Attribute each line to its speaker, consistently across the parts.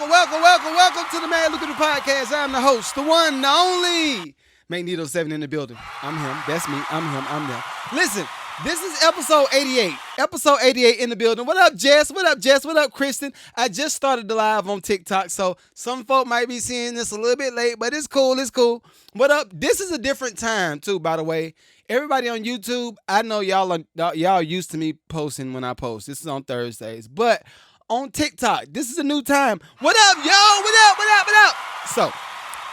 Speaker 1: welcome to the Mad Lucrative Podcast. I'm the host, the one, the only Magneto 7 in the building. I'm him. That's me. I'm them. Listen, this is episode 88. Episode 88 in the building. What up, Jess? What up, Jess? What up, Kristen? I just started the live on TikTok, so some folk might be seeing this a little bit late, but it's cool. It's cool. What up? This is a different time, too, by the way. Everybody on YouTube, I know y'all used to me posting when I post. This is on Thursdays, but on TikTok, this is a new time. What up, yo? What up? So,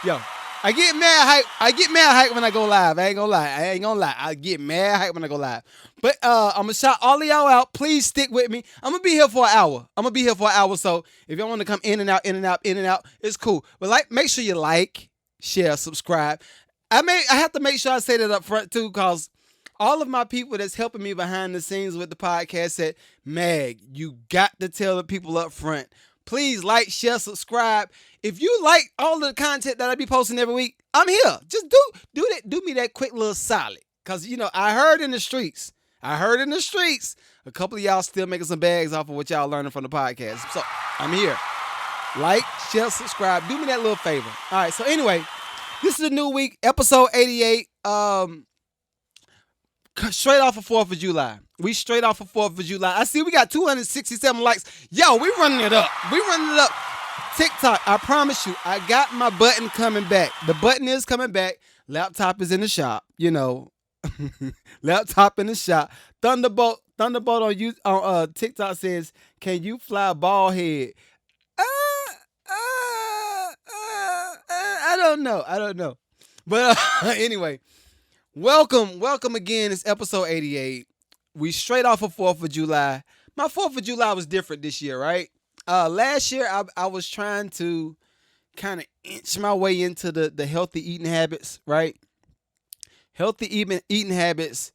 Speaker 1: yo, I get mad hype when I go live. I ain't gonna lie. I get mad hype when I go live. But I'm gonna shout all of y'all out. Please stick with me. I'm gonna be here for an hour. So if y'all want to come in and out, it's cool. But make sure you like, share, subscribe. I have to make sure I say that up front too, because all of my people that's helping me behind the scenes with the podcast said, Mag, you got to tell the people up front. Please like, share, subscribe. If you like all the content that I be posting every week, I'm here. Just do me that quick little solid. Because, I heard in the streets, a couple of y'all still making some bags off of what y'all learning from the podcast. So I'm here. Like, share, subscribe. Do me that little favor. All right, so anyway, this is a new week, episode 88. Straight off of 4th of July. We straight off of 4th of July. I see we got 267 likes. Yo, we running it up. TikTok, I promise you, I got my button coming back. The button is coming back. Laptop is in the shop, Laptop in the shop. Thunderbolt on TikTok says, can you fly ball head? I don't know. But anyway, welcome again. It's episode 88. We straight off of 4th of July. My 4th of July was different this year, right? Last year, I was trying to kind of inch my way into the healthy eating habits, right? Healthy eating habits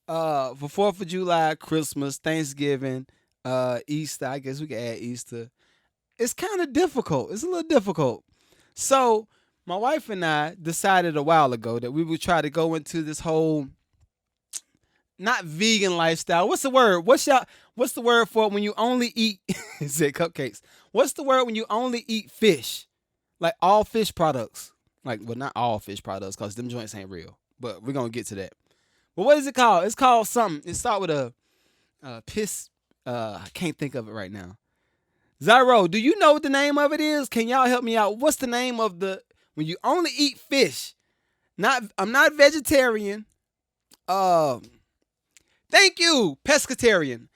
Speaker 1: for 4th of July, Christmas, Thanksgiving, Easter. I guess we can add Easter. It's kind of difficult. It's a little difficult. So my wife and I decided a while ago that we would try to go into this whole not vegan lifestyle. What's the word? What's the word for it when you only eat said cupcakes? What's the word when you only eat fish? Like all fish products. Not all fish products, because them joints ain't real. But we're gonna get to that. But what is it called? It's called something. It starts with a piss. I can't think of it right now. Zyro, do you know what the name of it is? Can y'all help me out? What's the name of when you only eat fish? I'm not vegetarian. Thank you, pescatarian.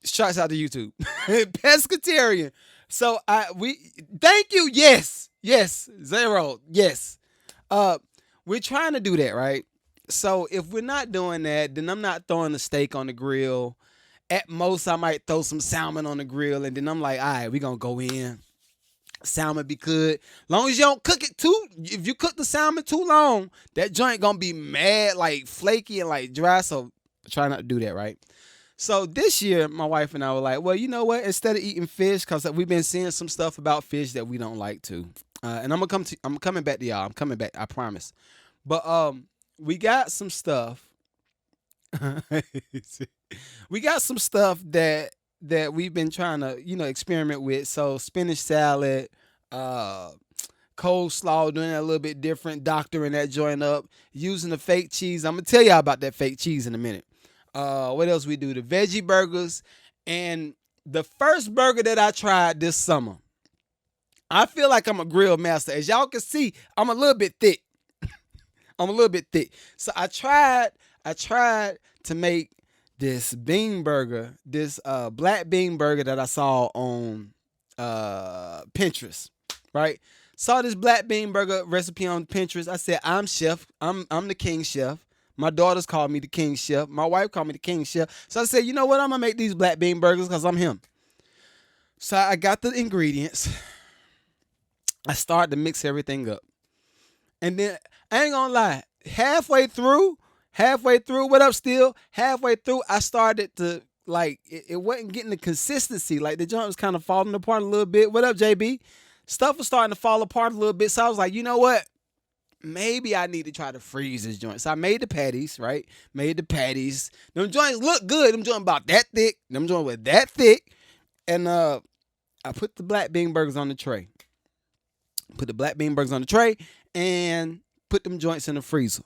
Speaker 1: Shouts out to YouTube. Pescatarian. So thank you. Yes, Zero. Yes. We're trying to do that, right? So if we're not doing that, then I'm not throwing a steak on the grill. At most, I might throw some salmon on the grill, and then I'm like, all right, we're going to go in. Salmon be good. Long as you don't cook it if you cook the salmon too long, that joint going to be mad, flaky and dry, so try not to do that, right? So this year, my wife and I were like, well, you know what? Instead of eating fish, because we've been seeing some stuff about fish that we don't like to. And I'm coming back to y'all. I'm coming back, I promise. But we got some stuff. We got some stuff that we've been trying to, experiment with. So spinach salad, coleslaw, doing that a little bit different, doctoring that joint up, using the fake cheese. I'm gonna tell y'all about that fake cheese in a minute. What else we do? The veggie burgers, and the first burger that I tried this summer. I feel like I'm a grill master. As y'all can see, I'm a little bit thick. So I tried to make this bean burger, this black bean burger that I saw on Pinterest, right? Saw this black bean burger recipe on Pinterest. I said, I'm chef. I'm the king chef. My daughters call me the king chef. My wife called me the king chef. So I said, you know what? I'm going to make these black bean burgers because I'm him. So I got the ingredients. I started to mix everything up. And then, I ain't going to lie, halfway through, what up still? Halfway through, I started to, it wasn't getting the consistency. The joint was kind of falling apart a little bit. What up, JB? Stuff was starting to fall apart a little bit. So I was like, you know what? Maybe I need to try to freeze this joint. So I made the patties, right? Them joints look good. Them joints about that thick. Them joints were that thick. And I put the black bean burgers on the tray. Put the black bean burgers on the tray and put them joints in the freezer.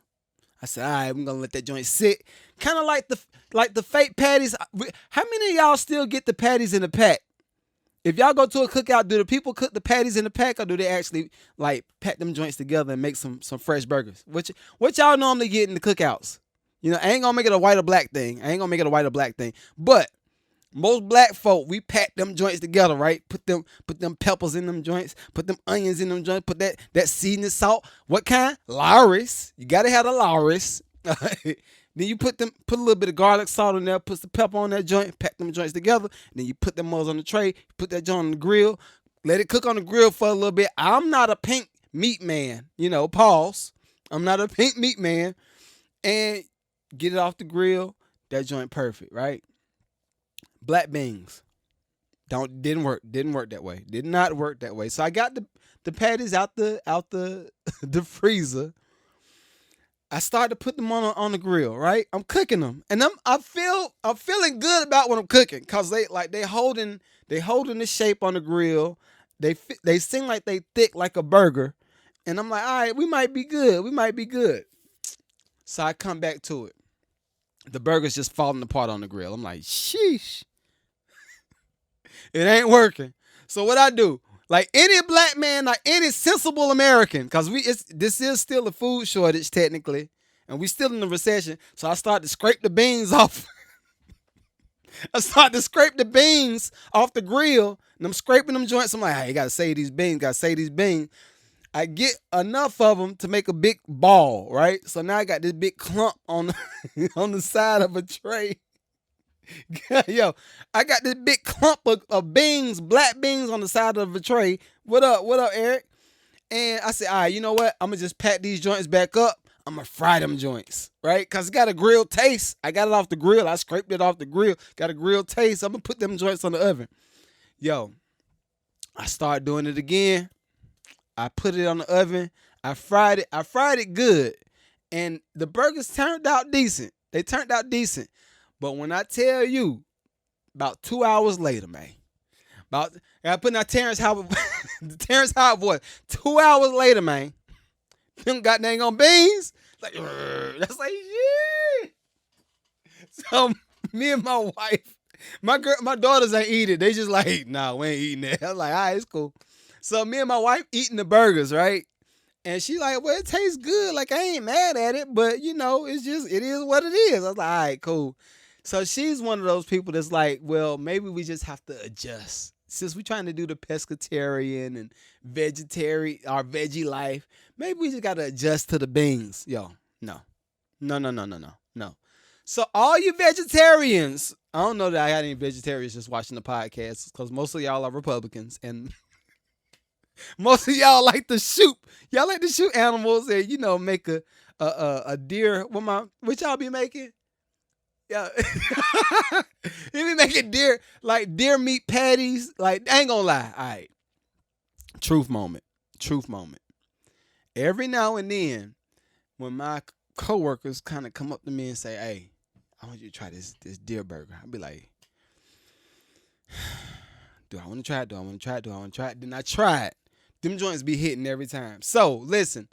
Speaker 1: I said, all right, I'm gonna let that joint sit. Kind of like the fake patties. How many of y'all still get the patties in the pack? If y'all go to a cookout, do the people cook the patties in the pack, or do they actually like pack them joints together and make some fresh burgers? What y'all normally get in the cookouts? I ain't gonna make it a white or black thing. But most black folk, we pack them joints together, right? Put them peppers in them joints, put them onions in them joints, put that seasoning salt. What kind? Lawry's. You gotta have the Lawry's. Then you put a little bit of garlic salt in there, put some pepper on that joint, pack them joints together. Then you put them mugs on the tray, put that joint on the grill, let it cook on the grill for a little bit. I'm not a pink meat man, pause. I'm not a pink meat man. And get it off the grill. That joint perfect, right? Black beans. Didn't work that way. Did not work that way. So I got the patties out the the freezer. I started to put them on the grill, right? I'm cooking them, and I'm feeling good about what I'm cooking, cause they holding the shape on the grill. They seem like they thick like a burger, and I'm like, all right, we might be good. So I come back to it. The burger's just falling apart on the grill. I'm like, sheesh, it ain't working. So what I do? Like any black man, like any sensible American, because this is still a food shortage technically, and we still in the recession. So I started to scrape the beans off. I started to scrape the beans off the grill, and I'm scraping them joints. I'm like, hey, you gotta save these beans. I get enough of them to make a big ball, right? So now I got this big clump on the side of a tray. Yo, I got this big clump of beans, black beans on the side of the tray. What up, Eric? And I said, all right, you know what? I'm going to just pack these joints back up. I'm going to fry them joints, right? Because it got a grill taste. I got it off the grill. I scraped it off the grill. Got a grill taste. I'm going to put them joints on the oven. Yo, I started doing it again. I put it on the oven. I fried it good. And the burgers turned out decent. But when I tell you, about 2 hours later, man, I put in Terrence Howard voice. 2 hours later, man, them got dang on beans. Like, that's like, yeah. So me and my wife, my daughters ain't eat it. They just like, nah, we ain't eating that. I was like, all right, it's cool. So me and my wife eating the burgers, right? And she like, well, it tastes good. Like, I ain't mad at it, but it is what it is. I was like, all right, cool. So she's one of those people that's like, well, maybe we just have to adjust. Since we're trying to do the pescatarian and vegetarian, our veggie life, maybe we just got to adjust to the beans. Yo, no. So all you vegetarians, I don't know that I had any vegetarians just watching the podcast because most of y'all are Republicans and most of y'all like to shoot. Y'all like to shoot animals and, make a deer. What y'all be making? Yeah. He be making deer meat patties. Like, I ain't gonna lie. All right. Truth moment. Every now and then, when my coworkers kind of come up to me and say, hey, I want you to try this deer burger. I'll be like, do I want to try it? Then I try it. Them joints be hitting every time. So, listen.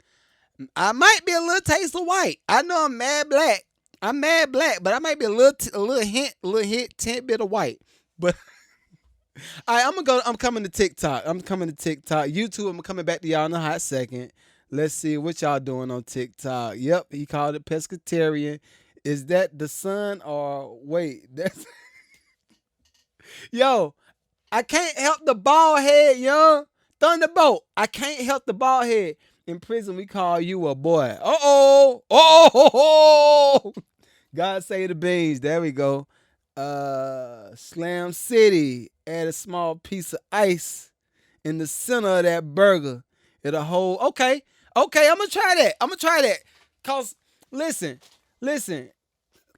Speaker 1: I might be a little taste of white. I know I'm mad black, but I might be a little hint, tint bit of white. But I'm coming to TikTok. YouTube, I'm coming back to y'all in a hot second. Let's see what y'all doing on TikTok. Yep, he called it pescatarian. Is that the son or wait? That's yo. I can't help the bald head, young Thunderbolt. I can't help the bald head. In prison, we call you a boy. Oh. God save the beans. There we go. Slam City. Add a small piece of ice in the center of that burger. It'll hold. Okay. I'm gonna try that. Cause listen.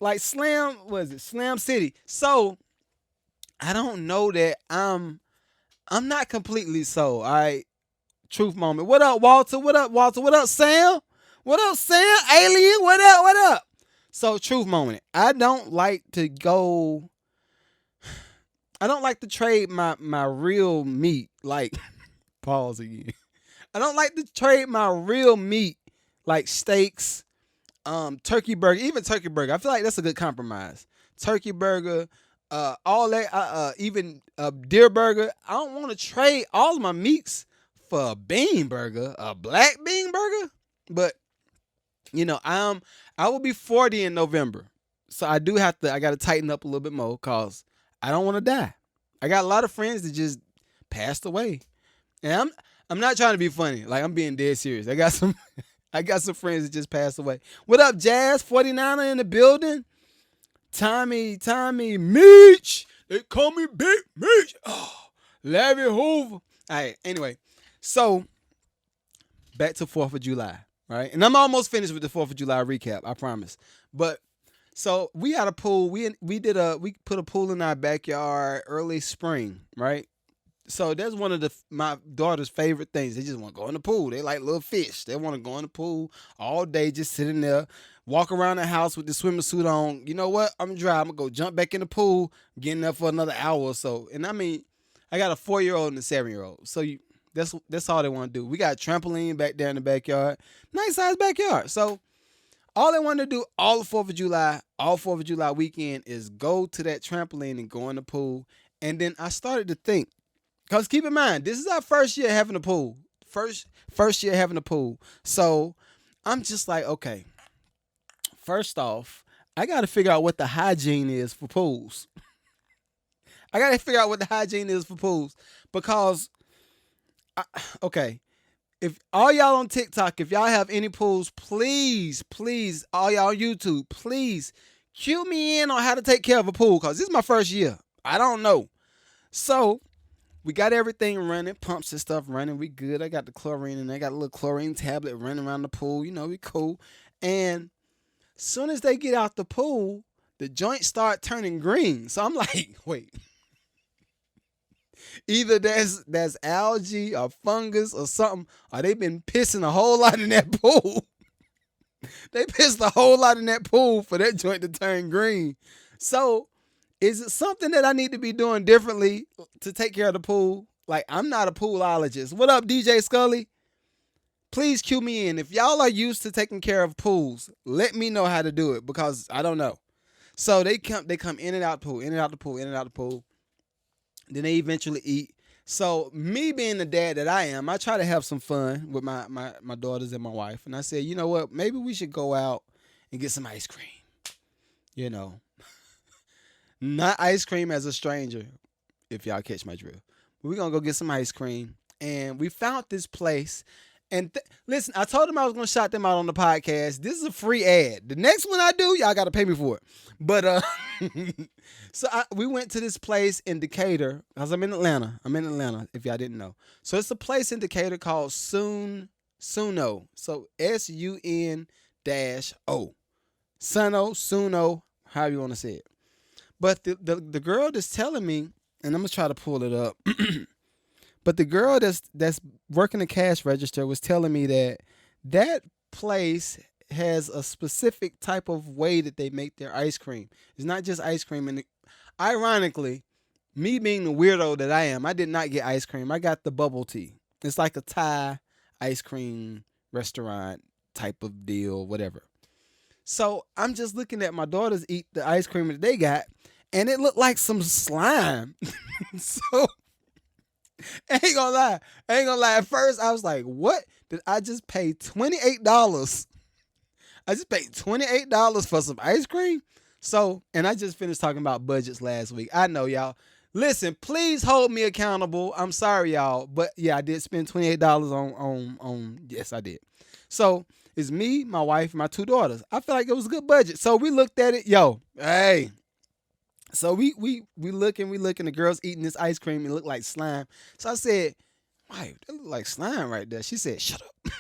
Speaker 1: Like Slam City. So I don't know that I'm not completely sold. All right. Truth moment. What up, Walter? What up, Sam? Alien? What up? So, truth moment. I don't like to trade my real meat. Like, pause again. I don't like to trade my real meat like steaks, turkey burger, even turkey burger. I feel like that's a good compromise. Turkey burger, all that, even deer burger. I don't want to trade all of my meats for a bean burger, a black bean burger. But I will be 40 in November, so I do have to. I got to tighten up a little bit more because I don't want to die. I got a lot of friends that just passed away, and I'm not trying to be funny. Like I'm being dead serious. I got some friends that just passed away. What up, Jazz? 49er in the building. Tommy, Meech. They call me Big Meech. Oh, Larry Hoover. All right, anyway. So, back to 4th of July, right? And I'm almost finished with the 4th of July recap, I promise. But, so, we had a pool. We put a pool in our backyard early spring, right? So that's one of my daughter's favorite things. They just want to go in the pool. They like little fish. They want to go in the pool all day, just sitting there, walk around the house with the swimming suit on. You know what? I'm dry. I'm gonna go jump back in the pool, get in there for another hour or so. And I mean, I got a 4-year-old and a 7-year-old. So that's all they want to do. We got a trampoline back there in the backyard, nice size backyard. So all they want to do all 4th of July weekend is go to that trampoline and go in the pool. And then I started to think. Because keep in mind, this is our first year having a pool. First year having a pool. So I'm just like, okay, first off, I got to figure out what the hygiene is for pools. Because, okay, if all y'all on TikTok, if y'all have any pools, please, all y'all on YouTube, please cue me in on how to take care of a pool. Because this is my first year. I don't know. So we got everything running, pumps and stuff running. We good. I got the chlorine and I got a little chlorine tablet running around the pool. We cool. And soon as they get out the pool, the joints start turning green. So I'm like, wait. Either there's algae or fungus or something, or they've been pissing a whole lot in that pool. They pissed a whole lot in that pool for that joint to turn green. So is it something that I need to be doing differently to take care of the pool? Like, I'm not a poolologist. What up, DJ Scully? Please cue me in. If y'all are used to taking care of pools, let me know how to do it because I don't know. So they come in and out the pool, in and out the pool, in and out the pool. Then they eventually eat. So me being the dad that I am, I try to have some fun with my daughters and my wife. And I said, you know what? Maybe we should go out and get some ice cream. Not ice cream as a stranger, if y'all catch my drift. We're going to go get some ice cream. And we found this place. And listen, I told them I was going to shout them out on the podcast. This is a free ad. The next one I do, y'all got to pay me for it. But so we went to this place in Decatur because I'm in Atlanta. If y'all didn't know. So it's a place in Decatur called Suno. So SUN-O. Suno, however you want to say it. But the girl that's telling me, and I'm going to try to pull it up. But the girl that's working the cash register was telling me that place has a specific type of way that they make their ice cream. It's not just ice cream. And ironically, me being the weirdo that I am, I did not get ice cream. I got the bubble tea. It's like a Thai ice cream restaurant type of deal, whatever. So I'm just looking at my daughters eat the ice cream that they got, and it looked like some slime. So I ain't gonna lie. At first, I was like, what? Did I just pay $28? I just paid $28 for some ice cream? So, and I just finished talking about budgets last week. I know, y'all. Listen, please hold me accountable. I'm sorry, y'all. But yeah, I did spend $28 on yes, I did. So it's me, my wife, and my 2 daughters. I feel like it was a good budget. So we looked at it. Hey. So we look and the girls eating this ice cream. It looked like slime. So I said, "Wow, that look like slime right there." She said, "Shut up,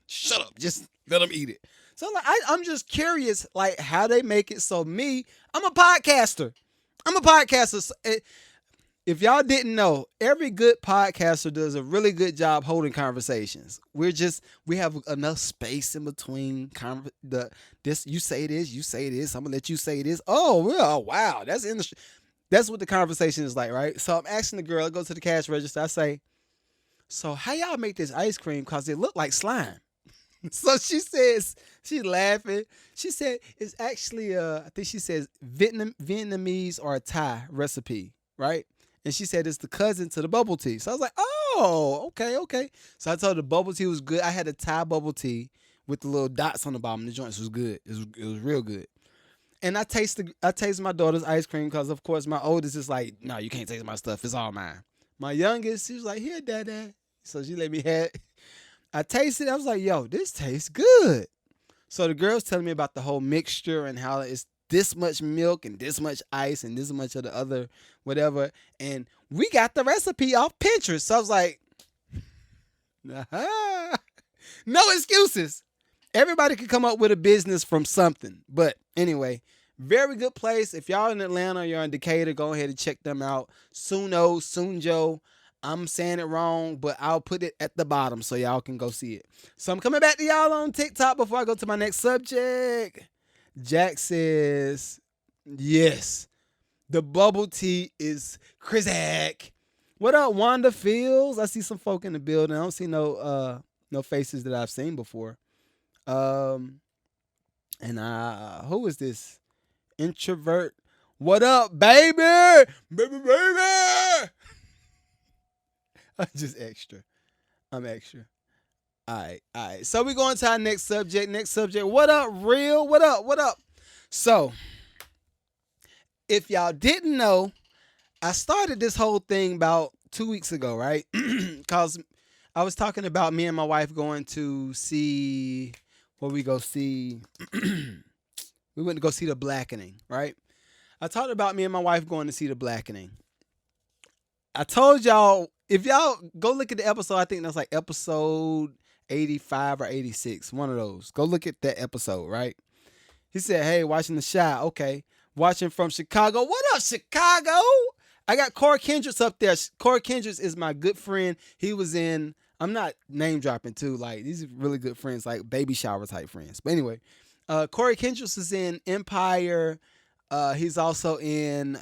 Speaker 1: shut up, just let them eat it." So like, I'm just curious, like how they make it. So I'm a podcaster. So if y'all didn't know, every good podcaster does a really good job holding conversations. We have enough space in between this. You say this. I'm gonna let you say this. Oh, well, wow, that's industry. That's what the conversation is like, right? So I'm asking the girl. I go to the cash register. I say, So how y'all make this ice cream? Cause it looked like slime. So she says, she's laughing. She said it's actually I think she says Vietnamese or a Thai recipe, right? And she said it's the cousin to the bubble tea. So I was like, oh, okay, okay. So I told her the bubble tea was good. I had a Thai bubble tea with the little dots on the bottom. The joints was good. It was real good. And I tasted my daughter's ice cream because of course my oldest is like, no, you can't taste my stuff. It's all mine. My youngest, she was like, here, dad. So she let me have it. I tasted it. I was like, yo, this tastes good. So the girl's telling me about the whole mixture and how it's this much milk and this much ice and this much of the other whatever. And we got the recipe off Pinterest. So I was like, no excuses. Everybody can come up with a business from something. But anyway, very good place. If y'all in Atlanta or you're in Decatur, go ahead and check them out. Sunjo. I'm saying it wrong, but I'll put it at the bottom so y'all can go see it. So I'm coming back to y'all on TikTok before I go to my next subject. Jack says, yes, the bubble tea is crazy. What up, Wanda Fields? I see some folk in the building. I don't see no faces that I've seen before. And who is this? Introvert. What up, baby? Baby. I'm just extra. I'm extra. All right. So we going to our next subject. What up, real? What up? So, if y'all didn't know, I started this whole thing about 2 weeks ago, right? Because I was talking about me and my wife going to see, what we go see? We went to go see The Blackening, right? I talked about me and my wife going to see The Blackening. I told y'all, if y'all go look at the episode, I think that's like episode 85 or 86, one of those. Go look at that episode, right? He said, hey, watching The Shy. Okay. Watching from Chicago. What up, Chicago? I got Corey Kendricks up there. Corey Kendricks is my good friend. He was in, I'm not name dropping too, like these are really good friends, like baby shower type friends. But anyway, Corey Kendricks is in Empire. He's also in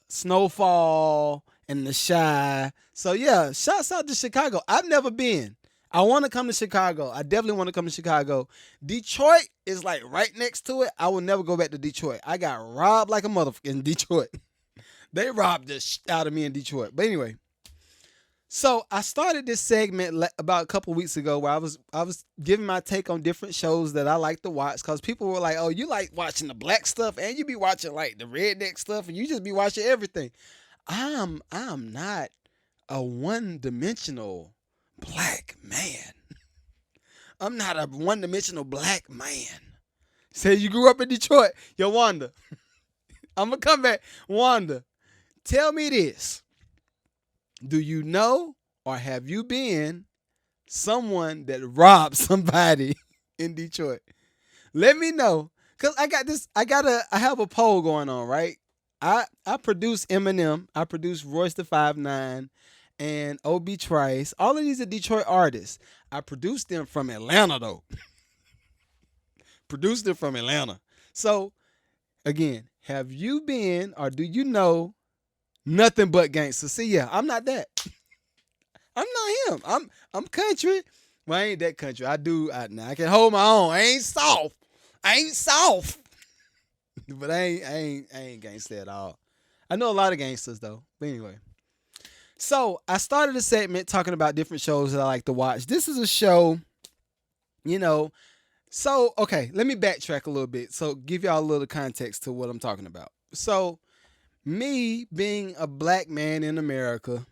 Speaker 1: Snowfall and The Shy. So yeah, shouts out to Chicago. I've never been. I want to come to Chicago. I definitely want to come to Chicago. Detroit is like right next to it. I will never go back to Detroit. I got robbed like a motherfucker in Detroit. They robbed the shit out of me in Detroit. But anyway, so I started this segment about a couple weeks ago where I was giving my take on different shows that I like to watch because people were like, "Oh, you like watching the black stuff and you be watching like the redneck stuff and you just be watching everything." I'm not a one-dimensional black man. I'm not a one-dimensional black man. Say you grew up in Detroit. Yo, Wanda. I'm going to come back. Wanda, tell me this. Do you know or have you been someone that robbed somebody in Detroit? Let me know. Because I have a poll going on, right? I produce Eminem. I produce Royce the 5'9", and Ob Trice. All of these are Detroit artists. I produced them from Atlanta, though. Produced them from Atlanta. So, again, have you been or do you know nothing but gangster? See, yeah, I'm not that. I'm not him. I'm country. Well, I ain't that country. I can hold my own. I ain't soft. But I ain't gangster at all. I know a lot of gangsters though. But anyway. So I started a segment talking about different shows that I like to watch. This is a show, so okay, let me backtrack a little bit. So give y'all a little context to what I'm talking about. So me being a black man in America,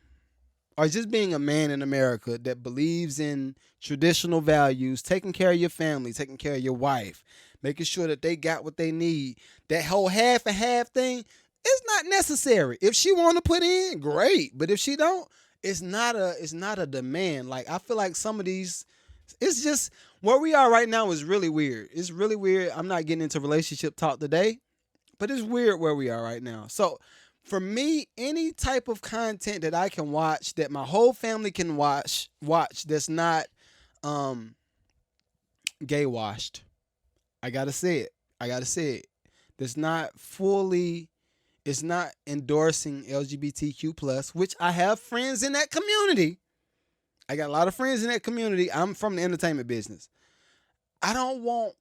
Speaker 1: or just being a man in America that believes in traditional values, taking care of your family, taking care of your wife, making sure that they got what they need. That whole half and half thing is not necessary. If she want to put in, great. But if she don't, it's not a demand. Like I feel like some of these, it's just where we are right now is really weird. It's really weird. I'm not getting into relationship talk today, but it's weird where we are right now. So for me, any type of content that I can watch, that my whole family can watch that's not gay washed. I gotta say it. That's not fully It's not endorsing LGBTQ plus, which I have friends in that community. I got a lot of friends in that community. I'm from the entertainment business. I don't want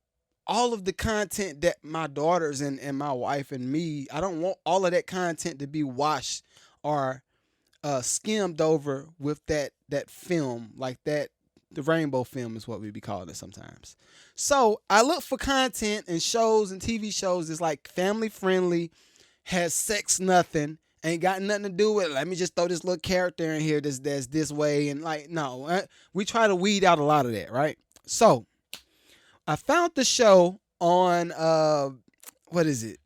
Speaker 1: all of the content that my daughters and my wife and me, I don't want all of that content to be washed or skimmed over with that film, like that. The rainbow film is what we be calling it sometimes. So I look for content and shows and TV shows that's like family friendly, has sex nothing, ain't got nothing to do with it. Let me just throw this little character in here that's this way, and like no, we try to weed out a lot of that, right? So I found the show on what is it?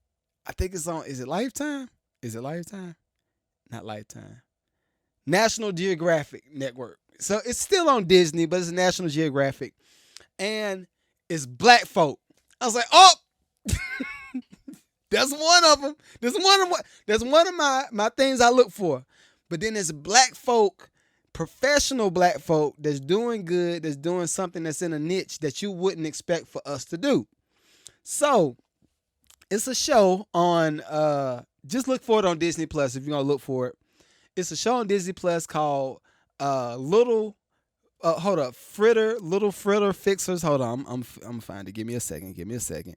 Speaker 1: I think it's on. Is it Lifetime? Is it Lifetime? Not Lifetime. National Geographic Network. So it's still on Disney, but it's National Geographic, and it's black folk. I was like, oh, that's one of them. That's one of my things I look for. But then there's black folk, professional black folk that's doing good, that's doing something that's in a niche that you wouldn't expect for us to do. So it's a show on. Just look for it on Disney Plus if you're gonna look for it. It's a show on Disney Plus called Little Fritter Fixers. Hold on, I'm gonna find it. Give me a second.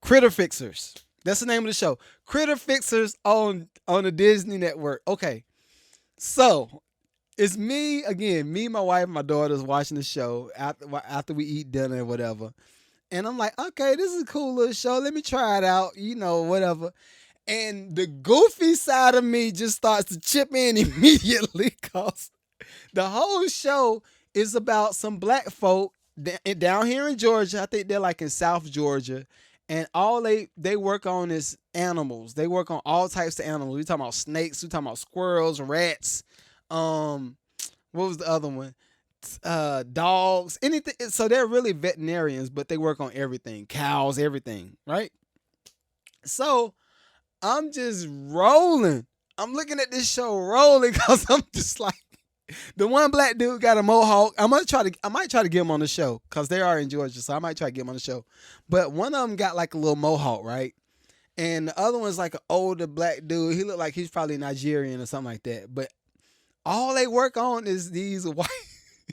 Speaker 1: Critter Fixers. That's the name of the show. Critter Fixers on the Disney Network. Okay, so it's me again. Me, my wife, and my daughters watching the show after we eat dinner or whatever. And I'm like, okay, this is a cool little show. Let me try it out. Whatever. And the goofy side of me just starts to chip in immediately because the whole show is about some black folk down here in Georgia. I think they're like in South Georgia. And all they work on is animals. They work on all types of animals. We talking about snakes. We talking about squirrels, rats. What was the other one? Dogs. Anything. So they're really veterinarians, but they work on everything. Cows, everything. Right? So I'm just rolling. I'm looking at this show rolling because I'm just like, the one black dude got a mohawk. I might try to get him on the show because they are in Georgia, so I might try to get him on the show. But one of them got like a little mohawk, right? And the other one's like an older black dude. He looked like he's probably Nigerian or something like that. But all they work on is these white.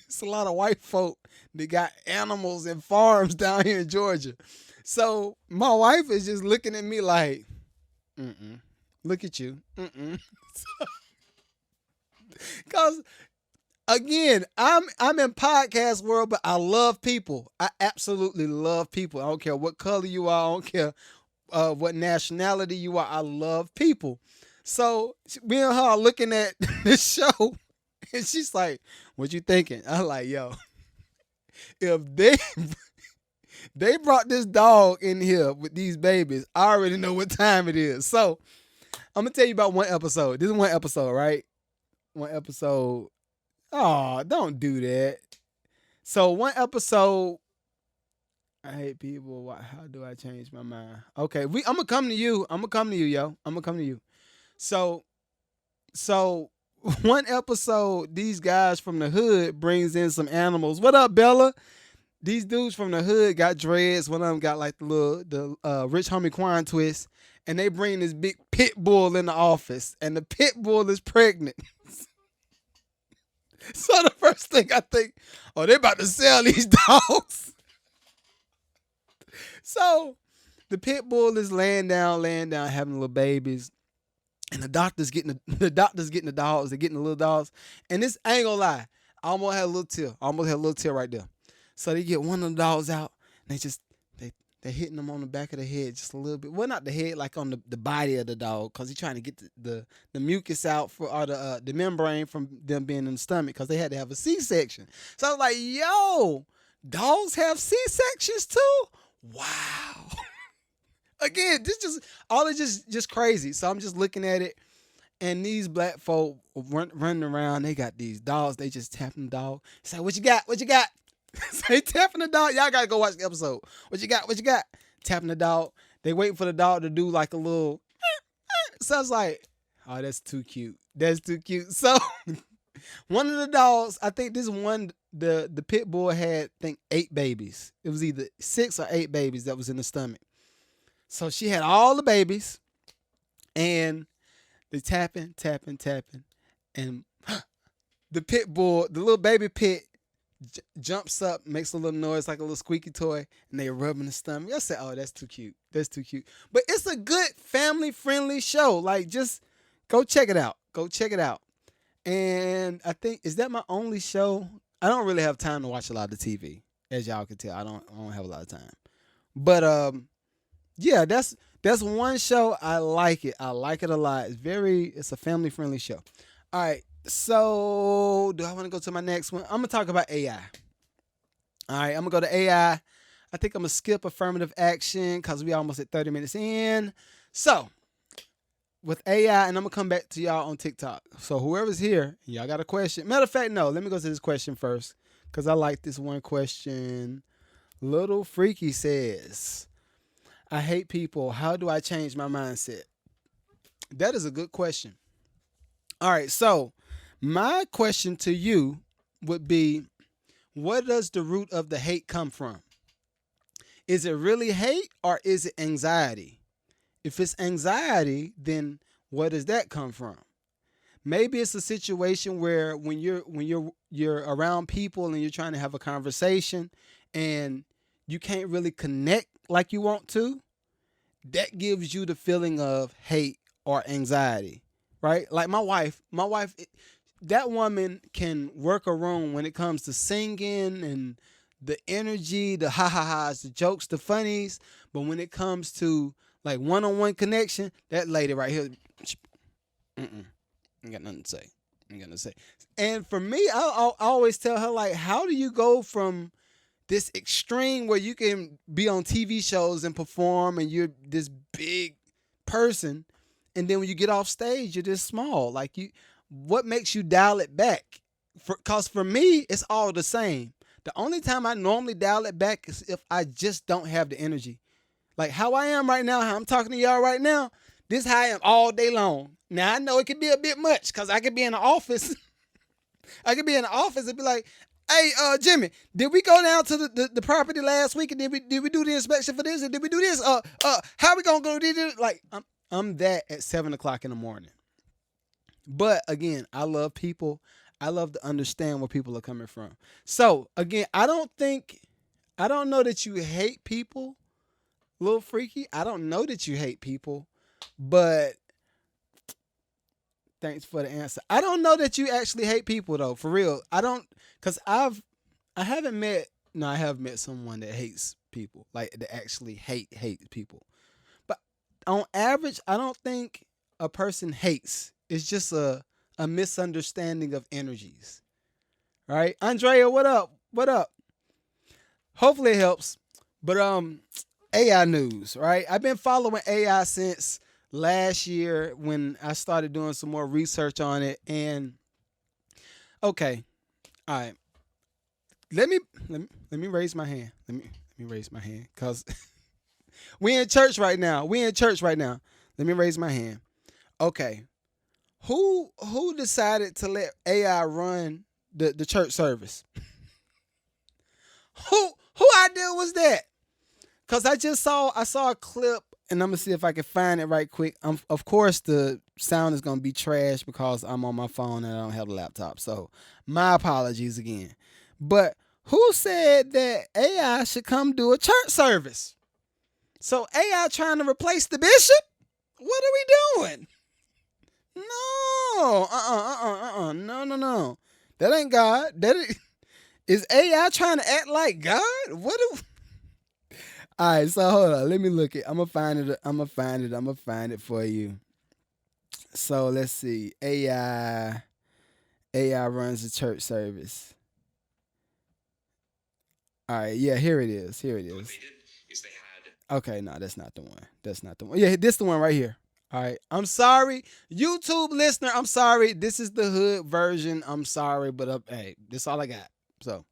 Speaker 1: It's a lot of white folk that got animals and farms down here in Georgia. So my wife is just looking at me like, look at you, because again, I'm in podcast world, but I love people. I absolutely love people. I don't care what color you are. I don't care what nationality you are. I love people. So me and her are looking at this show, and she's like, "What you thinking?" I'm like, "Yo, if they brought this dog in here with these babies, I already know what time it is." So I'm gonna tell you about one episode. This is one episode, right? One episode. Oh, don't do that. So one episode. I hate people. How do I change my mind? Okay, I'm gonna come to you. I'm gonna come to you, yo. I'm gonna come to you. So one episode, these guys from the hood brings in some animals. What up, Bella? These dudes from the hood got dreads. One of them got like the Rich Homie Quan twist, and they bring this big pit bull in the office, and the pit bull is pregnant. So the first thing I think, oh, they're about to sell these dogs. So the pit bull is laying down, having little babies, and the doctor's getting the dogs. They're getting the little dogs, and this I ain't gonna lie, I almost had a little tear right there. So they get one of the dogs out, and they're hitting them on the back of the head just a little bit. Well, not the head, like on the body of the dog, because he's trying to get the mucus out or the membrane from them being in the stomach, because they had to have a C-section. So I was like, yo, dogs have C-sections too? Wow. Again, this just crazy. So I'm just looking at it, and these black folk running around. They got these dogs. They just tapping the dog. Say, what you got? What you got? Say, tapping the dog. Y'all gotta go watch the episode. What you got? What you got? Tapping the dog. They waiting for the dog to do like a little. So I was like, oh, that's too cute. That's too cute. So one of the dogs, I think this one, the pit bull had, I think 8 babies. It was either 6 or 8 babies that was in the stomach. So she had all the babies, And they tapping, and the pit bull, the little baby pit, jumps up, makes a little noise like a little squeaky toy, and they rubbing the stomach. I said, "Oh, that's too cute. That's too cute." But it's a good family friendly show. Like, just go check it out. Go check it out. And I think, is that my only show? I don't really have time to watch a lot of TV, as y'all can tell. I don't have a lot of time. But yeah, that's one show. I like it. I like it a lot. It's a family friendly show. All right. So do I want to go to my next one? I'm gonna talk about AI. All right, I'm gonna go to AI. I think I'm gonna skip affirmative action because we almost at 30 minutes in. So with AI, and I'm gonna come back to y'all on TikTok. So whoever's here, y'all got a question. Matter of fact, no, let me go to this question first because I like this one question. Little Freaky says, I hate people. How do I change my mindset? That is a good question. All right, so my question to you would be, where does the root of the hate come from? Is it really hate or is it anxiety? If it's anxiety, then where does that come from? Maybe it's a situation where when you're around people and you're trying to have a conversation and you can't really connect like you want to, that gives you the feeling of hate or anxiety, right? Like my wife, that woman can work a room when it comes to singing and the energy, the ha ha ha's, the jokes, the funnies. But when it comes to like one-on-one connection, that lady right here, ain't got nothing to say. Ain't got nothing to say. And for me, I always tell her, like, how do you go from this extreme where you can be on TV shows and perform and you're this big person, and then when you get off stage, you're this small? Like, what makes you dial it back? Because for me, it's all the same. The only time I normally dial it back is if I just don't have the energy. Like how I am right now, how I'm talking to y'all right now, this is how I am all day long. Now I know it could be a bit much because I could be in the office. I could be in the office and be like, "Hey, Jimmy, did we go down to the property last week and did we do the inspection for this and did we do this? How we gonna go do this?" Like I'm that at 7 o'clock in the morning. But again, I love people. I love to understand where people are coming from. So again, I don't know that you hate people, little freaky. I don't know that you hate people, but thanks for the answer. I don't know that you actually hate people though, for real. I don't, cause I haven't met. No, I have met someone that hates people, like that actually hate people. But on average, I don't think a person hates. It's just a misunderstanding of energies, right? Andrea, what up? What up? Hopefully it helps. But AI news, right? I've been following AI since last year when I started doing some more research on it. And okay, all right. Let me raise my hand. Let me raise my hand because we in church right now. We in church right now. Let me raise my hand. Okay. Who decided to let AI run the church service? Who idea was that? Cause I saw a clip, and I'm gonna see if I can find it right quick. Of course the sound is gonna be trash because I'm on my phone and I don't have a laptop. So my apologies again. But who said that AI should come do a church service? So AI trying to replace the bishop? What are we doing? No, no. That ain't God. Is AI trying to act like God? What? All right, so hold on. Let me look it. I'm gonna find it. I'm gonna find it for you. So let's see. AI runs the church service. All right, yeah, here it is. Here it is. Okay, no, that's not the one. That's not the one. Yeah, this the one right here. All right. I'm sorry, YouTube listener. I'm sorry. This is the hood version. I'm sorry, but hey, this is all I got. So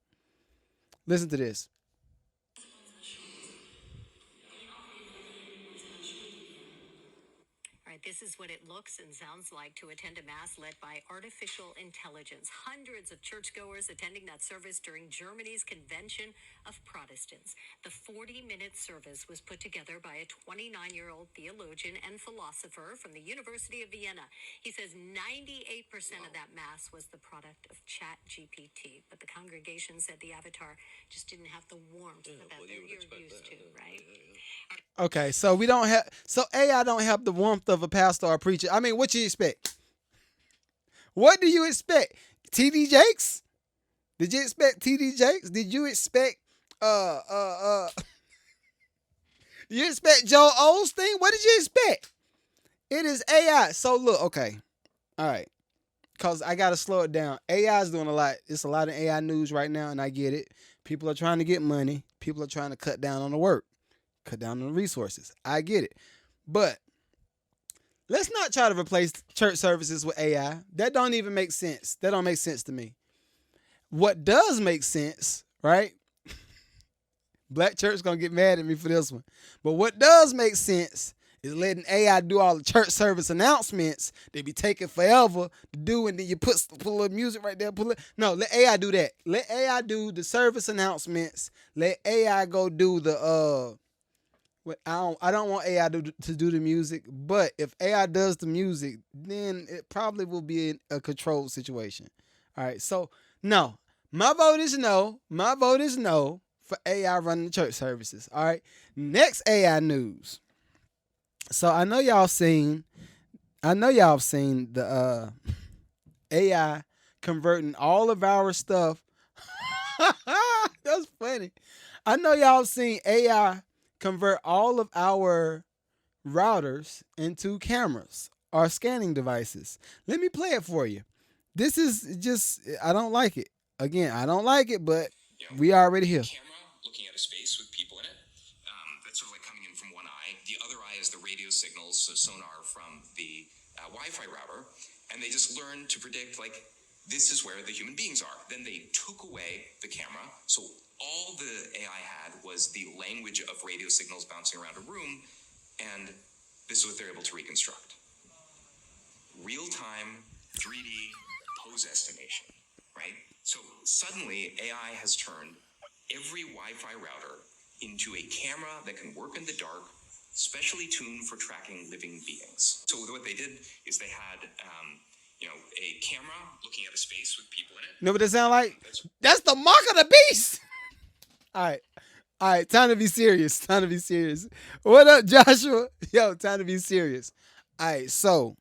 Speaker 1: listen to this.
Speaker 2: This is what it looks and sounds like to attend a mass led by artificial intelligence. Hundreds of churchgoers attending that service during Germany's Convention of Protestants. The 40-minute service was put together by a 29-year-old theologian and philosopher from the University of Vienna. He says 98% of that mass was the product of ChatGPT, but the congregation said the avatar just didn't have the warmth that you're used to, right?
Speaker 1: Okay, so AI don't have the warmth of a pastor or preacher. I mean, what you expect? What do you expect? TD Jakes? Did you expect TD Jakes? Did you expect you expect Joel Osteen? What did you expect? It is AI. So look, okay. All right. Cause I gotta slow it down. AI is doing a lot. It's a lot of AI news right now, and I get it. People are trying to get money. People are trying to cut down on the work. Cut down on the resources. I get it. But let's not try to replace church services with AI. That don't even make sense. That don't make sense to me. What does make sense, right? Black church gonna get mad at me for this one. But what does make sense is letting AI do all the church service announcements. They be taking forever to do, and then you put a little music right there. No, let AI do that. Let AI do the service announcements. Let AI go do the I don't want AI to do the music, but if AI does the music, then it probably will be a controlled situation. All right, so no, my vote is no. My vote is no for AI running the church services. All right, next AI news. So I know y'all seen the AI converting all of our stuff. That's funny. I know y'all seen AI convert all of our routers into cameras or scanning devices. Let me play it for you. This is just, I don't like it. Again, I don't like it, but we already here.
Speaker 2: Camera looking at a space with people in it. That's sort of like coming in from one eye. The other eye is the radio signals, so sonar from the Wi-Fi router. And they just learned to predict, like, this is where the human beings are. Then they took away the camera. So all the AI had was the language of radio signals bouncing around a room, and this is what they're able to reconstruct. Real-time 3D pose estimation, right? So suddenly, AI has turned every Wi-Fi router into a camera that can work in the dark, specially tuned for tracking living beings. So what they did is they had a camera looking at a space with people in it.
Speaker 1: You know what that sound like? That's the mark of the beast. All right, time to be serious. What up, Joshua? Yo, time to be serious. All right, so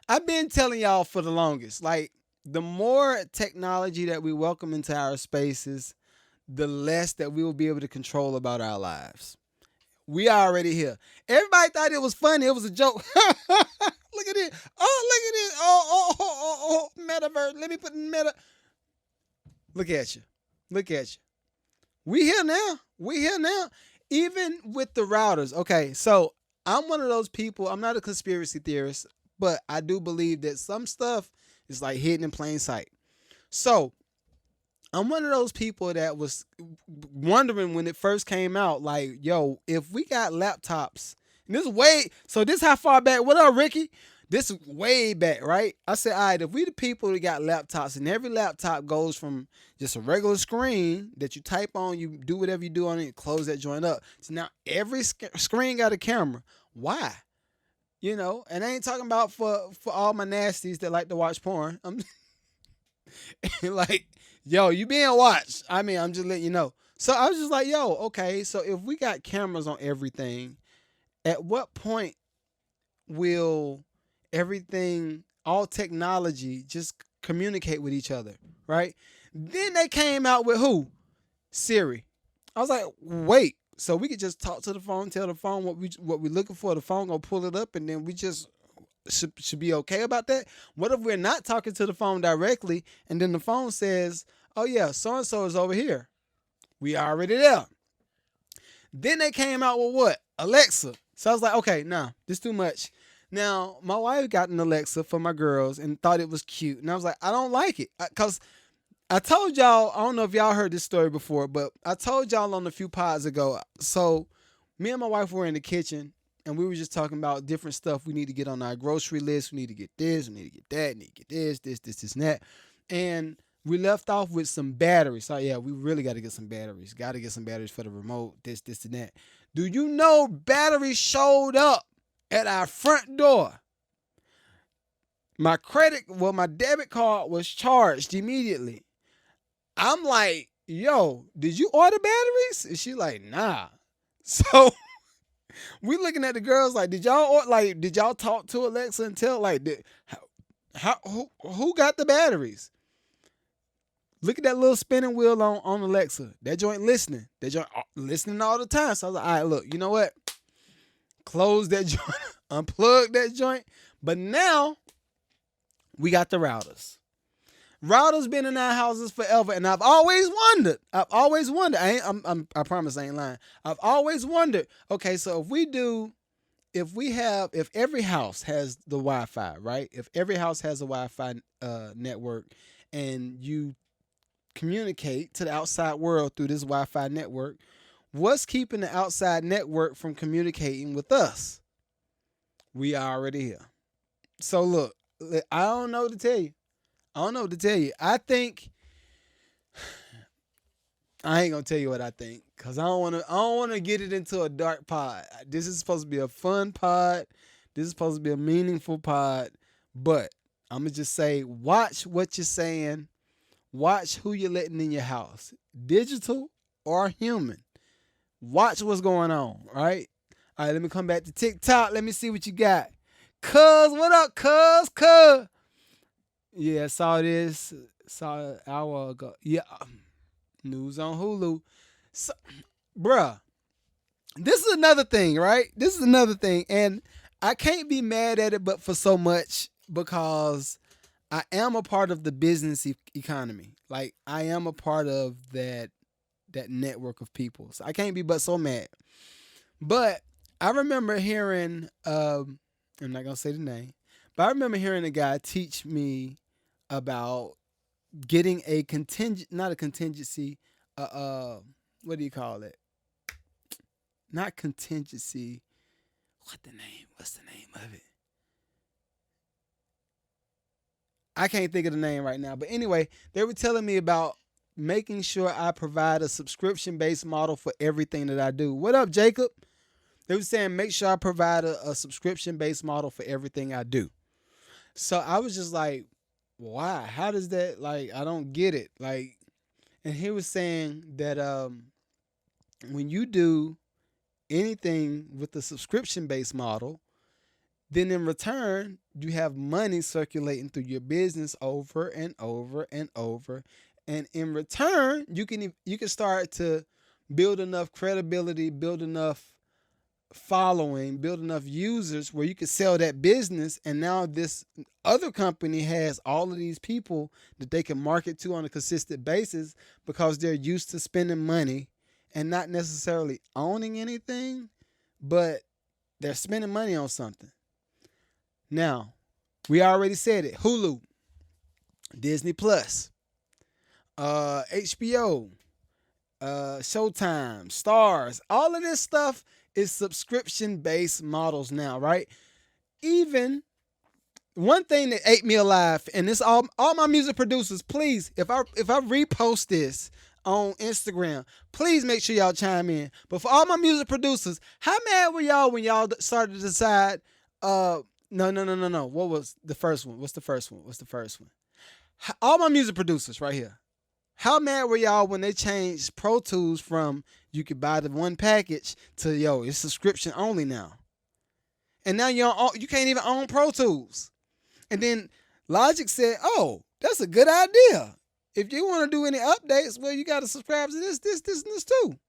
Speaker 1: I've been telling y'all for the longest, like, the more technology that we welcome into our spaces, the less that we will be able to control about our lives. We are already here. Everybody thought it was funny. It was a joke. Look at it. Oh, look at it. Oh, metaverse. Let me put meta. Look at you. We here now. Even with the routers. Okay, so I'm one of those people. I'm not a conspiracy theorist, but I do believe that some stuff is like hidden in plain sight. So I'm one of those people that was wondering when it first came out, like, yo, if we got laptops, and this how far back, what up, Ricky? This is way back, right? I said, all right, if we the people that got laptops, and every laptop goes from just a regular screen that you type on, you do whatever you do on it, close that joint up. So now every screen got a camera. Why? And I ain't talking about for all my nasties that like to watch porn. I'm like, yo, you being watched. I mean, I'm just letting you know. So I was just like, yo, okay, so if we got cameras on everything, at what point will everything, all technology, just communicate with each other, right? Then they came out with who? Siri. I was like, wait, so we could just talk to the phone, tell the phone what we're looking for, the phone gonna pull it up, and then we just should be okay about that? What if we're not talking to the phone directly, and then the phone says, oh yeah, so-and-so is over here. We already there. Then they came out with what? Alexa. So I was like, okay, nah, this too much. Now, my wife got an Alexa for my girls and thought it was cute. And I was like, I don't like it. Because I told y'all, I don't know if y'all heard this story before, but I told y'all on a few pods ago. So me and my wife were in the kitchen, and we were just talking about different stuff we need to get on our grocery list. We need to get this, we need to get that, need to get this, and that. And we left off with some batteries. So yeah, we really got to get some batteries. Got to get some batteries for the remote, this, and that. Do you know batteries showed up at our front door? My debit card was charged immediately. I'm like, yo, did you order batteries? And she like, nah. So we looking at the girls like, did y'all talk to Alexa and tell who got the batteries? Look at that little spinning wheel on Alexa. That joint listening. That joint listening all the time. So I was like, all right, look, you know what? Close that joint, unplug that joint. But now we got the routers. Routers been in our houses forever, and I've always wondered. I promise I ain't lying. I've always wondered. Okay, so if every house has the Wi-Fi, right? If every house has a Wi-Fi network, and you communicate to the outside world through this Wi-Fi network, what's keeping the outside network from communicating with us? We are already here. So look, I don't know what to tell you. I think I ain't gonna tell you what I think, because I don't wanna get it into a dark pod. This is supposed to be a fun pod. This is supposed to be a meaningful pod. But I'm gonna just say, watch what you're saying. Watch who you're letting in your house. Digital or human. Watch what's going on, right? All right, let me come back to TikTok. Let me see what you got. Cuz, what up, cuz? Yeah, I saw this. Saw it an hour ago. Yeah, news on Hulu. So, bruh, this is another thing, right? This is another thing. And I can't be mad at it, but for so much, because I am a part of the business economy. Like, I am a part of that network of people. So I can't be but so mad. But I remember hearing, I'm not going to say the name, but I remember hearing a guy teach me about getting a not a contingency, what do you call it? Not contingency. What's the name of it? I can't think of the name right now. But anyway, they were telling me about making sure I provide a subscription-based model for everything that I do. What up, Jacob? They were saying make sure I provide a subscription-based model for everything I do. So I was just like, why? How does that, like, I don't get it. Like, and he was saying that when you do anything with the subscription-based model, then in return, you have money circulating through your business over and over and over. And in return, you can start to build enough credibility, build enough following, build enough users where you can sell that business. And now this other company has all of these people that they can market to on a consistent basis, because they're used to spending money and not necessarily owning anything, but they're spending money on something. Now, we already said it. Hulu, Disney Plus, HBO, Showtime, Stars, all of this stuff is subscription-based models now, right? Even one thing that ate me alive, and this all my music producers, please, if I repost this on Instagram, please make sure y'all chime in. But for all my music producers, how mad were y'all when y'all started to decide, no. What was the first one? What's the first one? All my music producers right here. How mad were y'all when they changed Pro Tools from you could buy the one package to, it's subscription only now? And now you can't even own Pro Tools. And then Logic said, oh, that's a good idea. If you want to do any updates, well, you got to subscribe to this, and this too.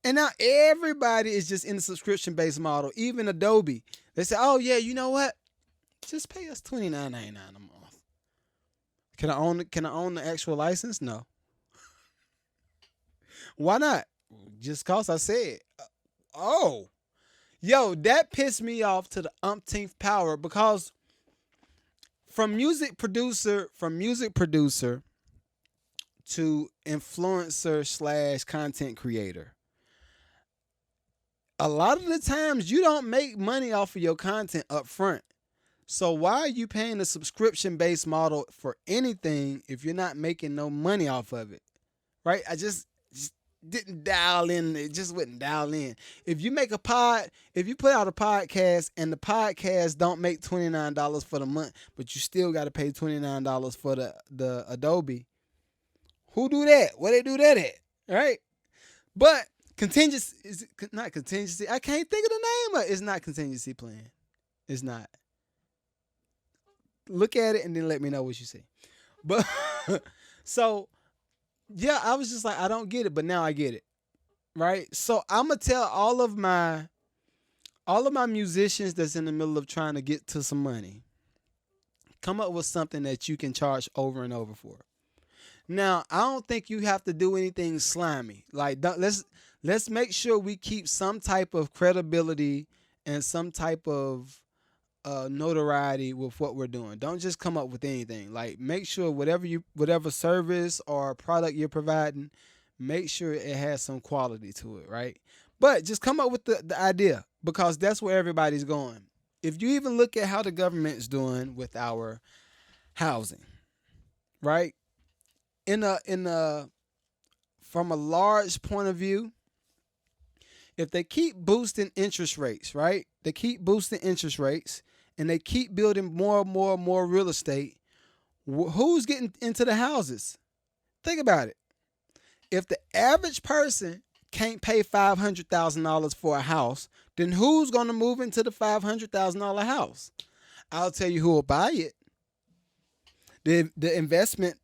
Speaker 1: And now everybody is just in the subscription-based model. Even Adobe. They say, oh, yeah, you know what? Just pay us $29.99 a month. Can I own the actual license? No. Why not? Just cause I said. That pissed me off to the umpteenth power, because from music producer to influencer / content creator, A lot of the times you don't make money off of your content up front. So why are you paying a subscription based model for anything if you're not making no money off of it? Right? I just didn't dial in. It just wouldn't dial in. If you put out a podcast and the podcast don't make $29 for the month, but you still got to pay $29 for the Adobe, who do that? Where they do that at? Right? But contingency is not contingency. I can't think of the name of it. It's not contingency plan. It's not. Look at it and then let me know what you see. But so yeah, I was just like, I don't get it, but now I get it. Right? So I'm gonna tell all of my musicians that's in the middle of trying to get to some money, come up with something that you can charge over and over for. Now, I don't think you have to do anything slimy. Like, let's make sure we keep some type of credibility and some type of notoriety with what we're doing. Don't just come up with anything. Like, make sure whatever service or product you're providing, make sure it has some quality to it, right? But just come up with the idea, because that's where everybody's going. If you even look at how the government's doing with our housing, right? From a large point of view, if they keep boosting interest rates, right? They keep boosting interest rates and they keep building more and more and more real estate. Who's getting into the houses? Think about it. If the average person can't pay $500,000 for a house, then who's going to move into the $500,000 house? I'll tell you who will buy it. The investment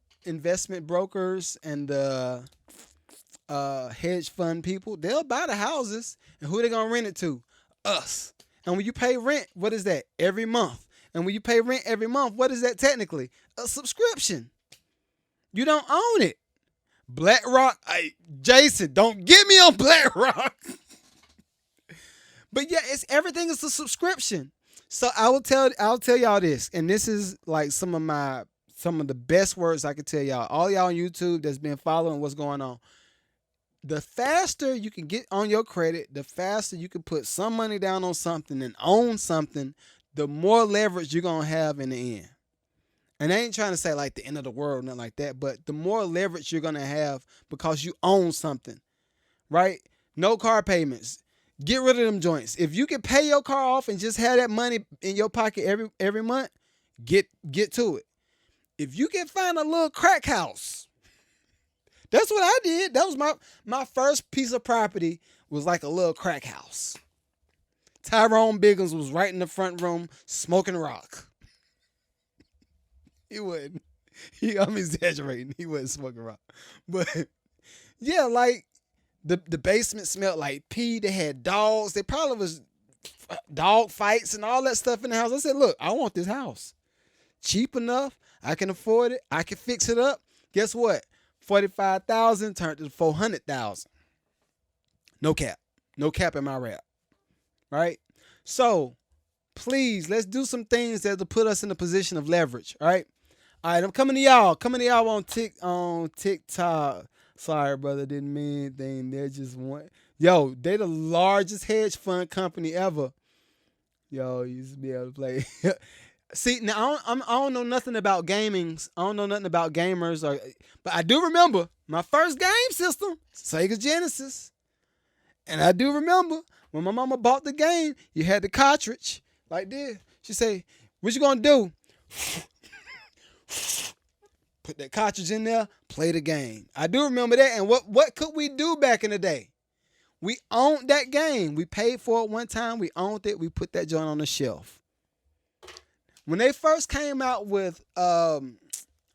Speaker 1: brokers and the hedge fund people, they'll buy the houses, and who they gonna rent it to? Us. And when you pay rent, what is that? Every month. And when you pay rent every month, what is that technically? A subscription. You don't own it. BlackRock, Jason, don't get me on BlackRock. But yeah, everything is a subscription. So I'll tell y'all this, and this is like some of the best words I could tell y'all. All y'all on YouTube that's been following what's going on. The faster you can get on your credit, the faster you can put some money down on something and own something, the more leverage you're going to have in the end. And I ain't trying to say like the end of the world, nothing like that, but the more leverage you're going to have because you own something, right? No car payments. Get rid of them joints. If you can pay your car off and just have that money in your pocket every month, get to it. If you can find a little crack house, that's what I did. That was my first piece of property, was like a little crack house. Tyrone Biggins was right in the front room smoking rock. He wasn't. I'm exaggerating. He wasn't smoking rock. But yeah, like the basement smelled like pee. They had dogs. They probably was dog fights and all that stuff in the house. I said, look, I want this house. Cheap enough. I can afford it. I can fix it up. Guess what? $45,000 turned to $400,000. No cap. No cap in my rap. Right? So, please, let's do some things that will put us in a position of leverage. Right? All right, I'm coming to y'all. On TikTok. Sorry, brother. Didn't mean anything. They're just one. Yo, they the largest hedge fund company ever. Yo, you used to be able to play. See, now I don't know nothing about gamings. I don't know nothing about gamers, but I do remember my first game system, Sega Genesis. And I do remember when my mama bought the game, you had the cartridge like this. She say, what you gonna do? Put that cartridge in there, play the game. I do remember that. And what could we do back in the day? We owned that game. We paid for it one time. We owned it. We put that joint on the shelf. When they first came out with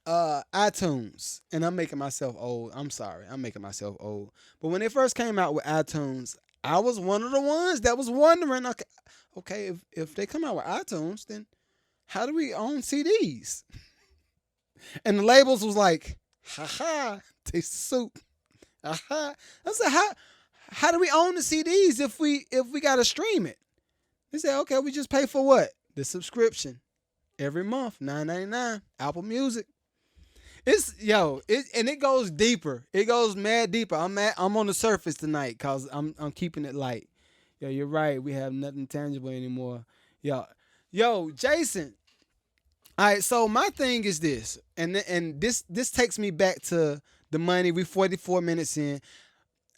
Speaker 1: iTunes, and I'm making myself old. I'm sorry. I'm making myself old. But when they first came out with iTunes, I was one of the ones that was wondering, okay, if they come out with iTunes, then how do we own CDs? And the labels was like, taste the soup. I said, how do we own the CDs if we got to stream it? They said, okay, we just pay for what? The subscription. Every month, $9.99, Apple Music. It goes deeper. It goes mad deeper. I'm on the surface tonight because I'm keeping it light. Yeah, you're right. We have nothing tangible anymore. Yo, yo, Jason. All right, so my thing is this, and this takes me back to the money. We 44 minutes in.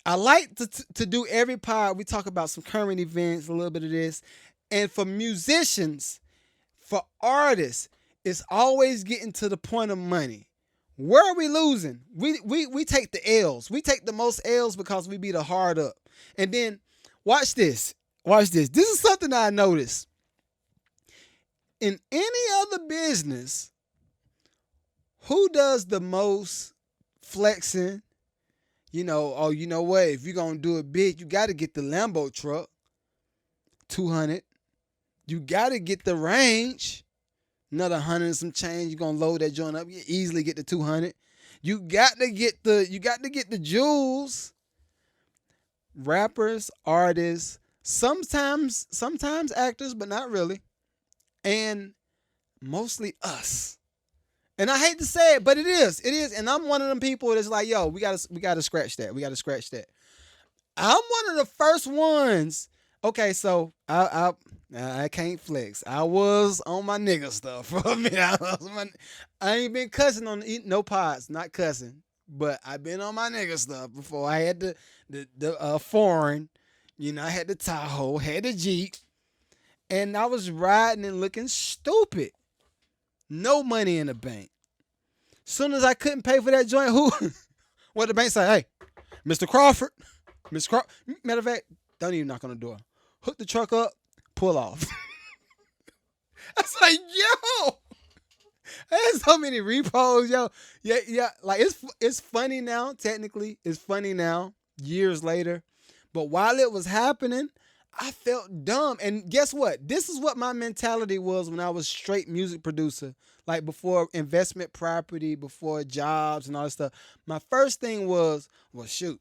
Speaker 1: I like to do every pod. We talk about some current events, a little bit of this, and for musicians, for artists, it's always getting to the point of money. Where are we losing? We take the L's. We take the most L's because we beat the hard up. And then watch this. Watch this. This is something I noticed. In any other business, who does the most flexing? You know, oh, you know what? If you're gonna do it big, you gotta get the Lambo truck, 200. You gotta get the range, another 100 and some change. You're gonna load that joint up. You easily get the 200. You got to get the jewels. Rappers, artists, sometimes actors, but not really. And mostly us. And I hate to say it, but it is. It is. And I'm one of them people that's like, yo, we gotta scratch that. We gotta scratch that. I'm one of the first ones. Okay, so I can't flex. I was on my nigga stuff for a minute. I ain't been cussing on no pods, not cussing, but I've been on my nigga stuff before. I had the foreign, I had the Tahoe, had the Jeep, and I was riding and looking stupid. No money in the bank. Soon as I couldn't pay for that joint, what the bank say? Hey, Mr. Crawford, Mr. Crawford. Matter of fact, don't even knock on the door. Hook the truck up, pull off. I was like, yo, I had so many repos, yo. Yeah, yeah. Like it's funny now. Technically, it's funny now. Years later, but while it was happening, I felt dumb. And guess what? This is what my mentality was when I was straight music producer. Like before investment property, before jobs and all that stuff. My first thing was, well, shoot,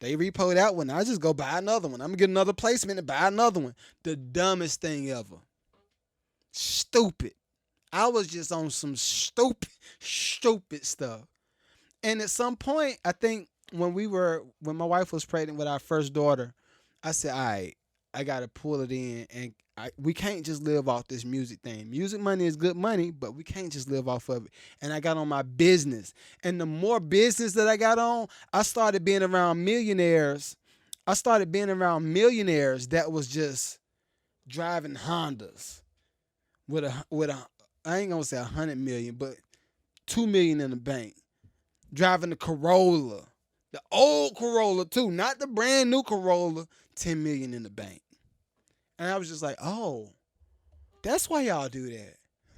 Speaker 1: they repo that one. I just go buy another one. I'm gonna get another placement and buy another one. The dumbest thing ever. Stupid. I was just on some stupid stuff. And at some point, I think when my wife was pregnant with our first daughter, I said, all right, I gotta pull it in, and we can't just live off this music thing. Music money is good money, but we can't just live off of it. And I got on my business, and the more business that I got on, I started being around millionaires. I started being around millionaires that was just driving Hondas with a I ain't gonna say 100 million, but 2 million in the bank, driving the Corolla, the old Corolla too, not the brand new Corolla. 10 million in the bank. And I was just like, oh, that's why y'all do that.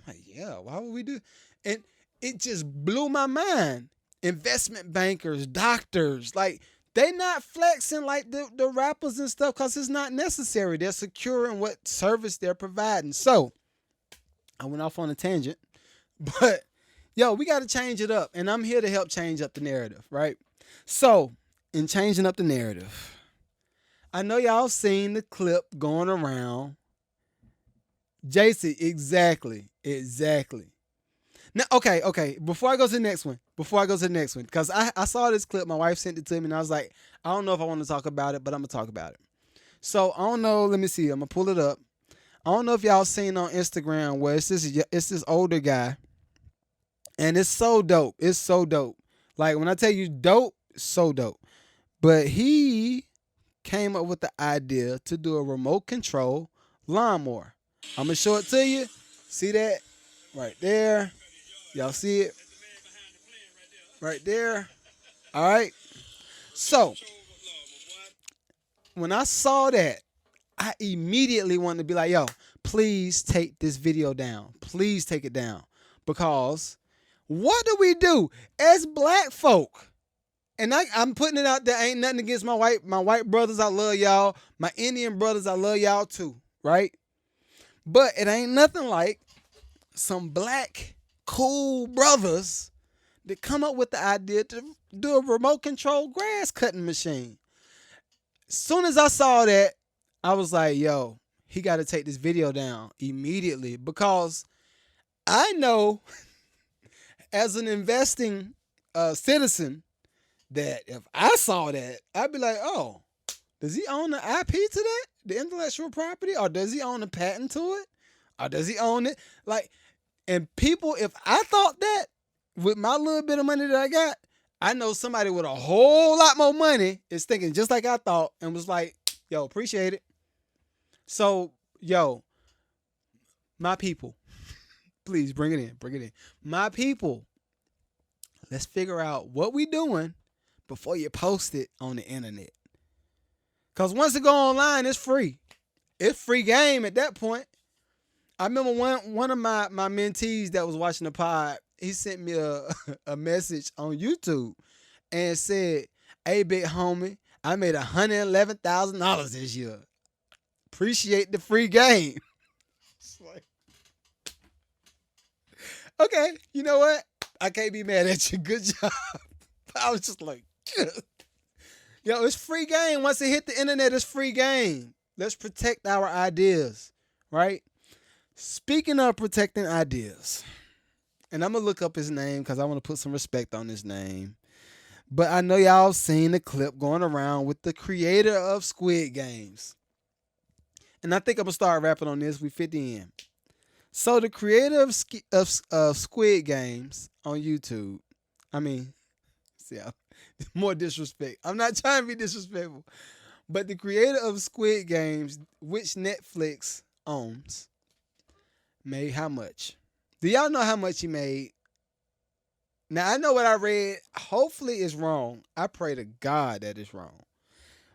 Speaker 1: I'm like, yeah, why would we do? And it just blew my mind. Investment bankers, doctors, like they not flexing like the rappers and stuff because it's not necessary. They're secure in what service they're providing. So I went off on a tangent, but yo, we got to change it up. And I'm here to help change up the narrative, right? So in changing up the narrative, I know y'all seen the clip going around. JC, exactly. Now, okay. Before I go to the next one, because I saw this clip, my wife sent it to me, and I was like, I don't know if I want to talk about it, but I'm gonna talk about it. So I don't know. Let me see. I'm gonna pull it up. I don't know if y'all seen on Instagram where it's this older guy, and it's so dope. It's so dope. Like when I tell you dope, it's so dope. But he came up with the idea to do a remote control lawnmower. I'm gonna show it to you. See that? Right there. Y'all see it? Right there. All right. So when I saw that, I immediately wanted to be like, yo, please take this video down. Please take it down. Because what do we do as black folk? And I'm putting it out there. Ain't nothing against my white brothers. I love y'all. My Indian brothers, I love y'all too. Right? But it ain't nothing like some black cool brothers that come up with the idea to do a remote control grass cutting machine. As soon as I saw that, I was like, yo, he got to take this video down immediately, because I know as an investing citizen that if I saw that, I'd be like, oh, Does he own the IP to that? The intellectual property? Or does he own the patent to it? Or does he own it? Like, and people, if I thought that with my little bit of money that I got, I know somebody with a whole lot more money is thinking just like I thought and was like, yo, appreciate it. So, yo, my people, please bring it in. Bring it in. My people, let's figure out what we doing before you post it on the internet. Because once it go online, it's free. It's free game at that point. I remember one of my mentees that was watching the pod, he sent me a message on YouTube and said, hey, big homie, I made $111,000 this year. Appreciate the free game. It's like, okay, you know what? I can't be mad at you. Good job. I was just like, yo, it's free game. Once it hit the internet, it's free game. Let's protect our ideas, right? Speaking of protecting ideas, and I'm going to look up his name because I want to put some respect on his name. But I know y'all seen the clip going around with the creator of Squid Games. And I think I'm going to start rapping on this. We 50 in. So the creator of Squid Games on YouTube, see, more disrespect. I'm not trying to be disrespectful. But the creator of Squid Games, which Netflix owns, made how much? Do y'all know how much he made? Now, I know what I read. Hopefully it's wrong. I pray to God that it's wrong.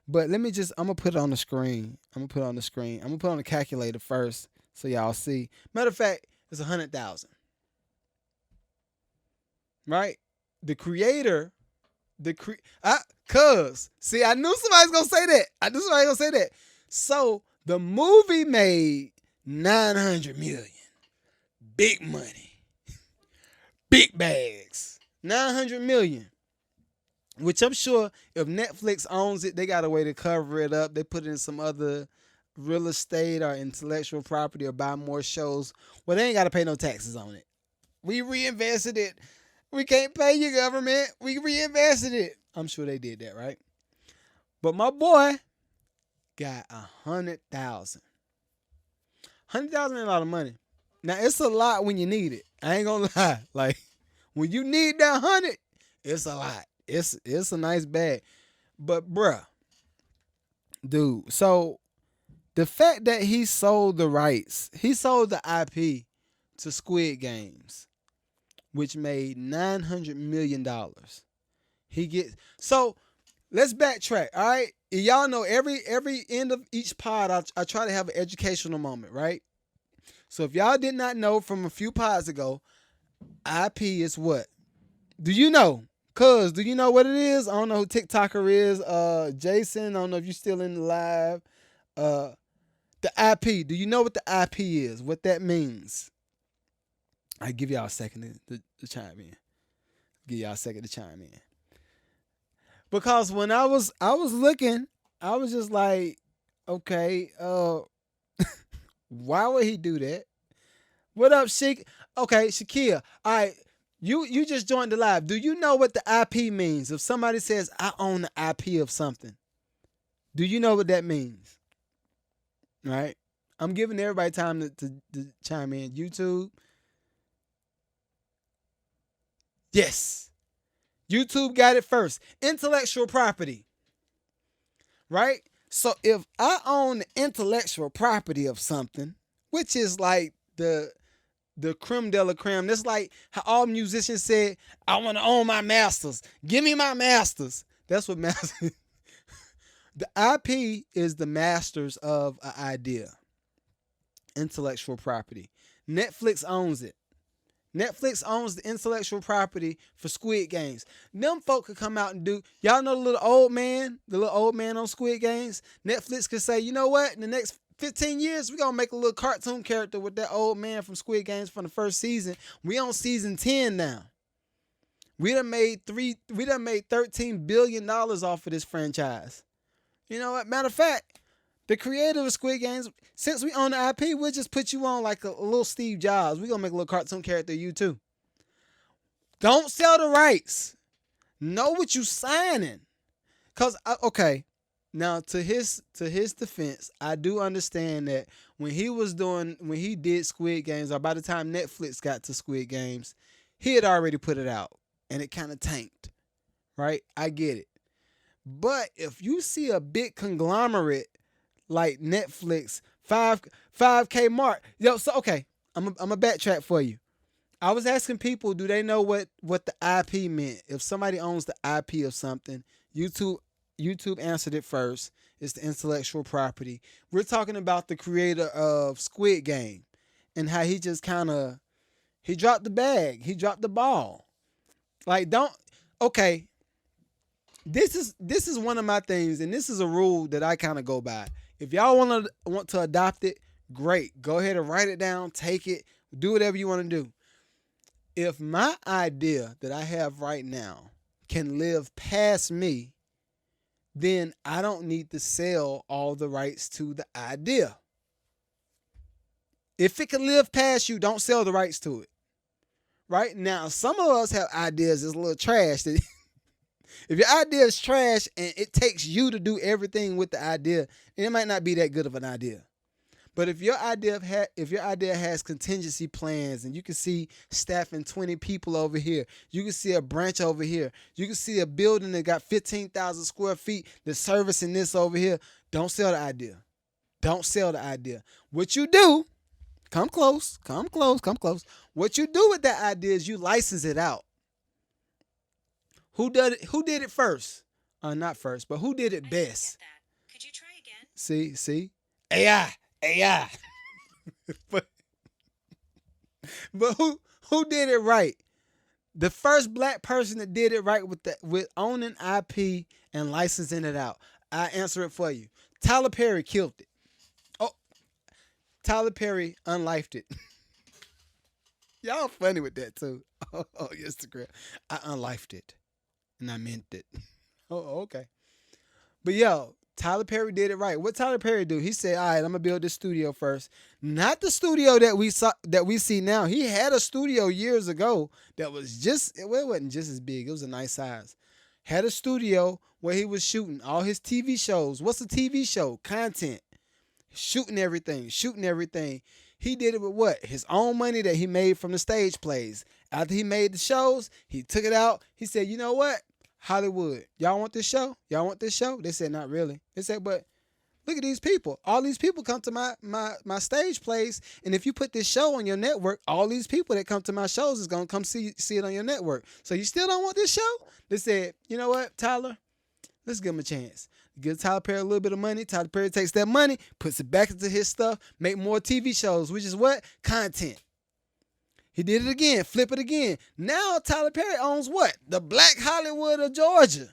Speaker 1: But I'm going to put it on the screen. I'm going to put it on the calculator first so y'all see. Matter of fact, it's 100,000. Right? The creator, see, I knew somebody's going to say that. So the movie made $900 million. Big money. Big bags. $900 million. Which I'm sure if Netflix owns it, they got a way to cover it up. They put it in some other real estate or intellectual property or buy more shows. Well, they ain't got to pay no taxes on it. We reinvested it. We can't pay you, government. We reinvested it. I'm sure they did that, right? But my boy got 100,000. 100,000 ain't a lot of money. Now, it's a lot when you need it. I ain't gonna lie. Like, when you need that 100, it's a lot. It's a nice bag. But, bruh, dude, so the fact that he sold the rights, he sold the IP to Squid Games, which made $900 million. So let's backtrack, all right? Y'all know every end of each pod, I try to have an educational moment, right? So if y'all did not know from a few pods ago, IP is what? Do you know? Cuz, do you know what it is? I don't know who TikToker is. Jason, I don't know if you're still in the live. The IP. Do you know what the IP is? What that means? I give y'all a second to chime in. Because when I was looking, I was just like, okay, why would he do that? What up, Sheik? Okay, Shakia. All right, you just joined the live. Do you know what the IP means? If somebody says, I own the IP of something, do you know what that means? Right? I'm giving everybody time to chime in. YouTube. Yes. YouTube got it first. Intellectual property. Right? So if I own the intellectual property of something, which is like the creme de la creme, that's like how all musicians said, I want to own my masters. Give me my masters. That's what masters. The IP is the masters of an idea. Intellectual property. Netflix owns it. Netflix owns the intellectual property for Squid Games. Them folk could come out and do, y'all know the little old man on Squid Games? Netflix could say, you know what? In the next 15 years, we're going to make a little cartoon character with that old man from Squid Games from the first season. We on season 10 now. We done made $13 billion off of this franchise. You know what? Matter of fact, the creator of Squid Games, since we own the IP, we'll just put you on like a little Steve Jobs. We're going to make a little cartoon character of you too. Don't sell the rights. Know what you signing. Because, okay, Now, to his defense, I do understand that when he did Squid Games, or by the time Netflix got to Squid Games, he had already put it out, and it kind of tanked. Right? I get it. But if you see a big conglomerate like Netflix, five K mark, yo, so okay, I'm a backtrack for you. I was asking people, do they know what the IP meant? If somebody owns the IP of something, YouTube YouTube answered it first. It's the intellectual property. We're talking about the creator of Squid Game and how he just kind of he dropped the bag. He dropped the ball. Like don't okay, this is one of my things, and this is a rule that I kind of go by. If y'all want to adopt it, great. Go ahead and write it down, take it, do whatever you want to do. If my idea that I have right now can live past me, then I don't need to sell all the rights to the idea. If it can live past you, don't sell the rights to it. Right now, some of us have ideas that's a little trash. That if your idea is trash and it takes you to do everything with the idea, then it might not be that good of an idea. But if your idea has contingency plans and you can see staffing 20 people over here, you can see a branch over here, you can see a building that got 15,000 square feet that's servicing this over here, don't sell the idea. Don't sell the idea. What you do, come close. What you do with that idea is you license it out. Who did it first? Not first, but who did it best?
Speaker 2: Could you try again?
Speaker 1: See? AI. but who did it right? The first black person that did it right with owning IP and licensing it out. I answer it for you. Tyler Perry killed it. Oh, Tyler Perry unlifed it. Y'all funny with that too. Oh, Instagram. I unlifed it. And I meant it. Oh, okay. But yo, Tyler Perry did it right. What Tyler Perry do? He said, "All right, I'm gonna build this studio first. Not the studio that we see now. He had a studio years ago that was it wasn't just as big. It was a nice size. Had a studio where he was shooting all his TV shows. What's a TV show? Content. Shooting everything. He did it with what? His own money that he made from the stage plays. After he made the shows, he took it out. He said, you know what? Hollywood, y'all want this show? They said, not really. They said, but look at these people. All these people come to my stage plays, and if you put this show on your network, all these people that come to my shows is gonna come see it on your network. So you still don't want this show? They said, you know what, Tyler? Let's give him a chance. Give Tyler Perry a little bit of money. Tyler Perry takes that money, puts it back into his stuff, make more TV shows, which is what? Content. He did it again, flip it again. Now Tyler Perry owns what? The Black Hollywood of Georgia.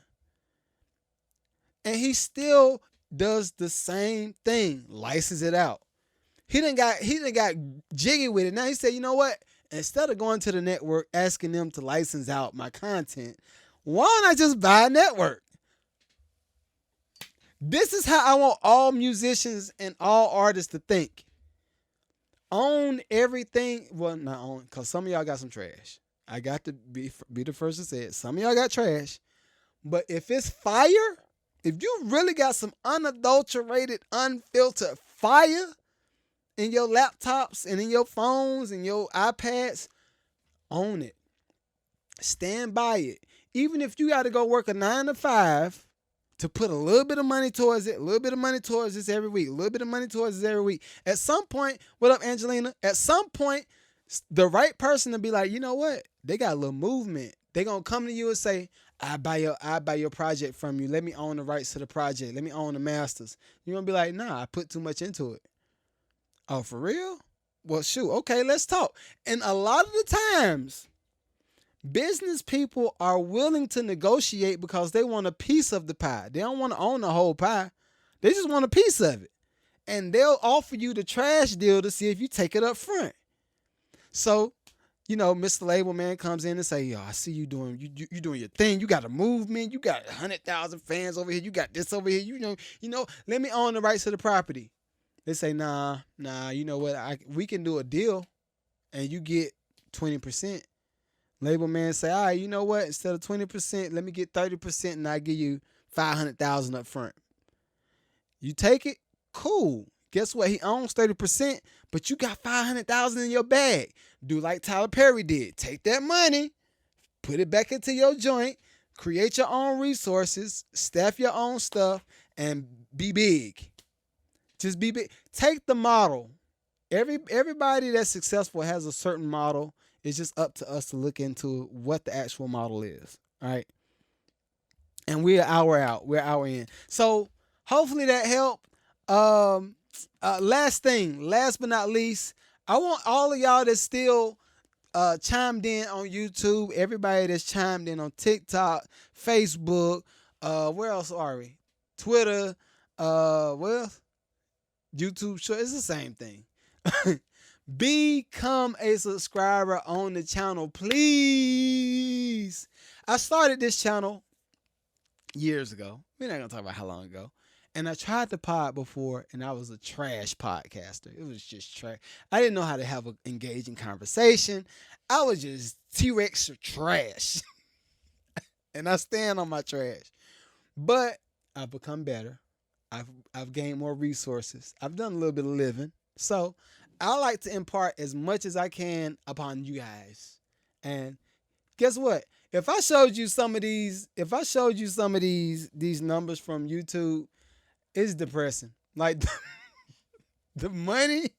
Speaker 1: And he still does the same thing, license it out. He done got jiggy with it. Now he said, you know what? Instead of going to the network asking them to license out my content, why don't I just buy a network? This is how I want all musicians and all artists to think. Own everything. Well, not own, because some of y'all got some trash. I got to be the first to say it. Some of y'all got trash. But if it's fire, if you really got some unadulterated, unfiltered fire in your laptops and in your phones and your iPads, own it. Stand by it. Even if you got to go work a 9 to 5 to put a little bit of money towards it, a little bit of money towards this every week, a little bit of money towards this every week. At some point, what up, Angelina? At some point, the right person to be like, you know what? They got a little movement. They gonna come to you and say, I buy your project from you. Let me own the rights to the project. Let me own the masters. You're gonna be like, nah, I put too much into it. Oh, for real? Well, shoot. Okay, let's talk. And a lot of the times, business people are willing to negotiate because they want a piece of the pie. They don't want to own the whole pie. They just want a piece of it. And they'll offer you the trash deal to see if you take it up front. So, Mr. Label Man comes in and say, yo, I see you doing your thing. You got a movement. You got 100,000 fans over here. You got this over here. Let me own the rights to the property. They say, nah, you know what? We can do a deal and you get 20%. Label man say, all right, you know what? Instead of 20%, let me get 30% and I give you $500,000 up front. You take it, cool. Guess what? He owns 30%, but you got 500,000 in your bag. Do like Tyler Perry did. Take that money, put it back into your joint, create your own resources, staff your own stuff, and be big. Just be big. Take the model. Everybody that's successful has a certain model. It's just up to us to look into what the actual model is. All right. And we're an hour out. We're an hour in. So hopefully that helped. Last thing, last but not least, I want all of y'all that's still chimed in on YouTube, everybody that's chimed in on TikTok, Facebook, where else are we? Twitter, well, YouTube, sure, it's the same thing. Become a subscriber on the channel, please. I started this channel years ago. We're not gonna talk about how long ago. And I tried to pod before, and I was a trash podcaster. It was just trash. I didn't know how to have an engaging conversation. I was just T-Rex trash. And I stand on my trash. But I've become better. I've gained more resources. I've done a little bit of living. So I like to impart as much as I can upon you guys. And guess what? If I showed you some of these numbers from YouTube, it's depressing. Like the money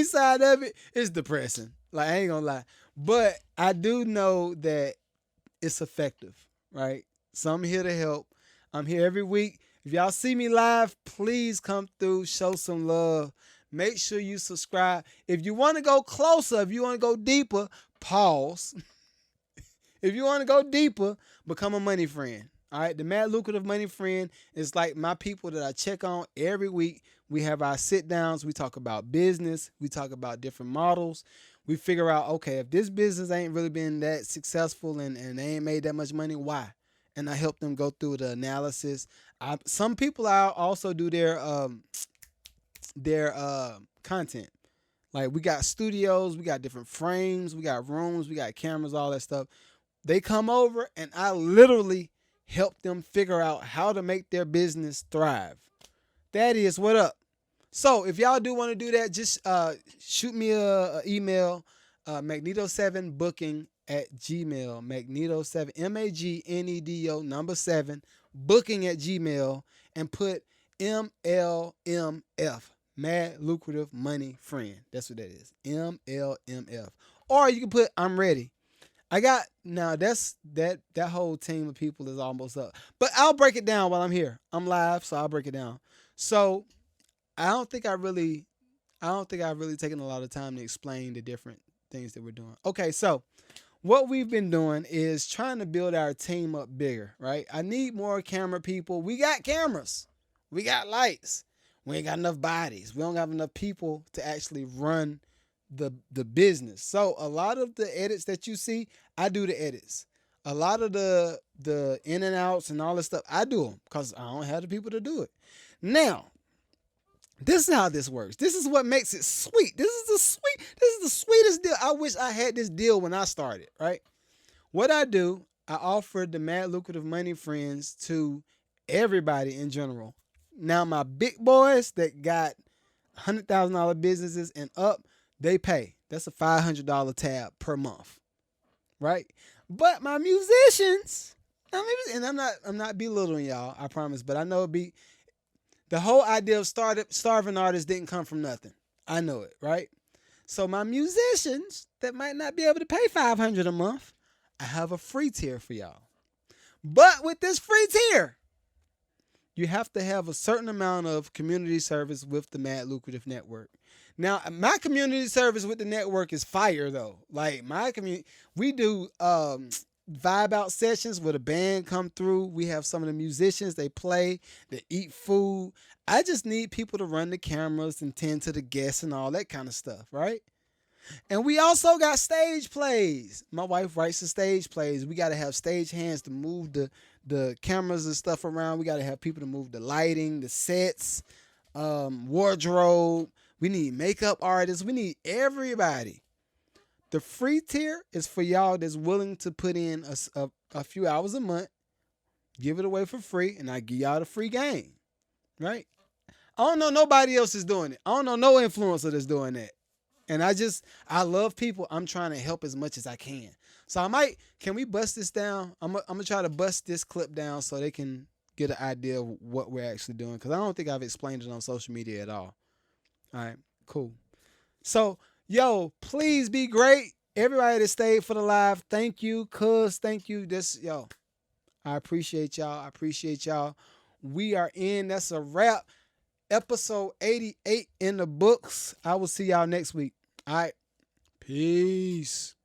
Speaker 1: side of it is depressing. Like, I ain't gonna lie. But I do know that it's effective, right? So I'm here to help. I'm here every week. If y'all see me live, please come through, show some love. Make sure you subscribe. If you want to go closer, if you want to go deeper, pause. If you want to go deeper, become a money friend. All right, the Mad Lucrative Money Friend is like my people that I check on every week. We have our sit downs. We talk about business. We talk about different models. We figure out, okay, if this business ain't really been that successful and they ain't made that much money, why? And I help them go through the analysis. Some people I also do their content. Like, we got studios, we got different frames, we got rooms, we got cameras, all that stuff. They come over and I literally help them figure out how to make their business thrive. That is what up. So if y'all do want to do that, just shoot me a email, magneto7booking@gmail. Magneto7, MAGNEDO number 7 booking@gmail, and put MLMF, Mad Lucrative Money Friend. That's what that is. MLMF. Or you can put I'm ready. I got now. That whole team of people is almost up, but I'll break it down while I'm here. I'm live, so I'll break it down. So I don't think I've really taken a lot of time to explain the different things that we're doing. Okay, so what we've been doing is trying to build our team up bigger, right? I need more camera people. We got cameras, we got lights, we ain't got enough bodies. We don't have enough people to actually run the business. So a lot of the edits that you see, I do the edits. A lot of the in and outs and all this stuff, I do them because I don't have the people to do it. Now, this is how this works. This is what makes it sweet. This is the sweetest deal. I wish I had this deal when I started, right? What I do, I offer the Mad Lucrative Money Friends to everybody in general. Now, my big boys that got $100,000 businesses and up, they pay. That's a $500 tab per month, right? But my musicians, and I'm not belittling y'all, I promise, but I know the whole idea of starving artists didn't come from nothing. I know it, right? So my musicians that might not be able to pay $500 a month, I have a free tier for y'all. But with this free tier, you have to have a certain amount of community service with the Mad Lucrative Network. Now, my community service with the network is fire, though. Like, we do vibe out sessions where the band come through. We have some of the musicians, they play, they eat food. I just need people to run the cameras and tend to the guests and all that kind of stuff, right? And we also got stage plays. My wife writes the stage plays. We got to have stage hands to move the cameras and stuff around. We got to have people to move the lighting, the sets, wardrobe. We need makeup artists. We need everybody. The free tier is for y'all that's willing to put in a few hours a month, give it away for free, and I give y'all the free game, right? I don't know nobody else is doing it. I don't know no influencer that's doing that. And I love people. I'm trying to help as much as I can. So can we bust this down? I'm gonna try to bust this clip down so they can get an idea of what we're actually doing. Because I don't think I've explained it on social media at all. All right, cool. So, yo, please be great. Everybody that stayed for the live, thank you. Cuz, thank you. I appreciate y'all. I appreciate y'all. We are in. That's a wrap. Episode 88 in the books. I will see y'all next week. All right. Peace.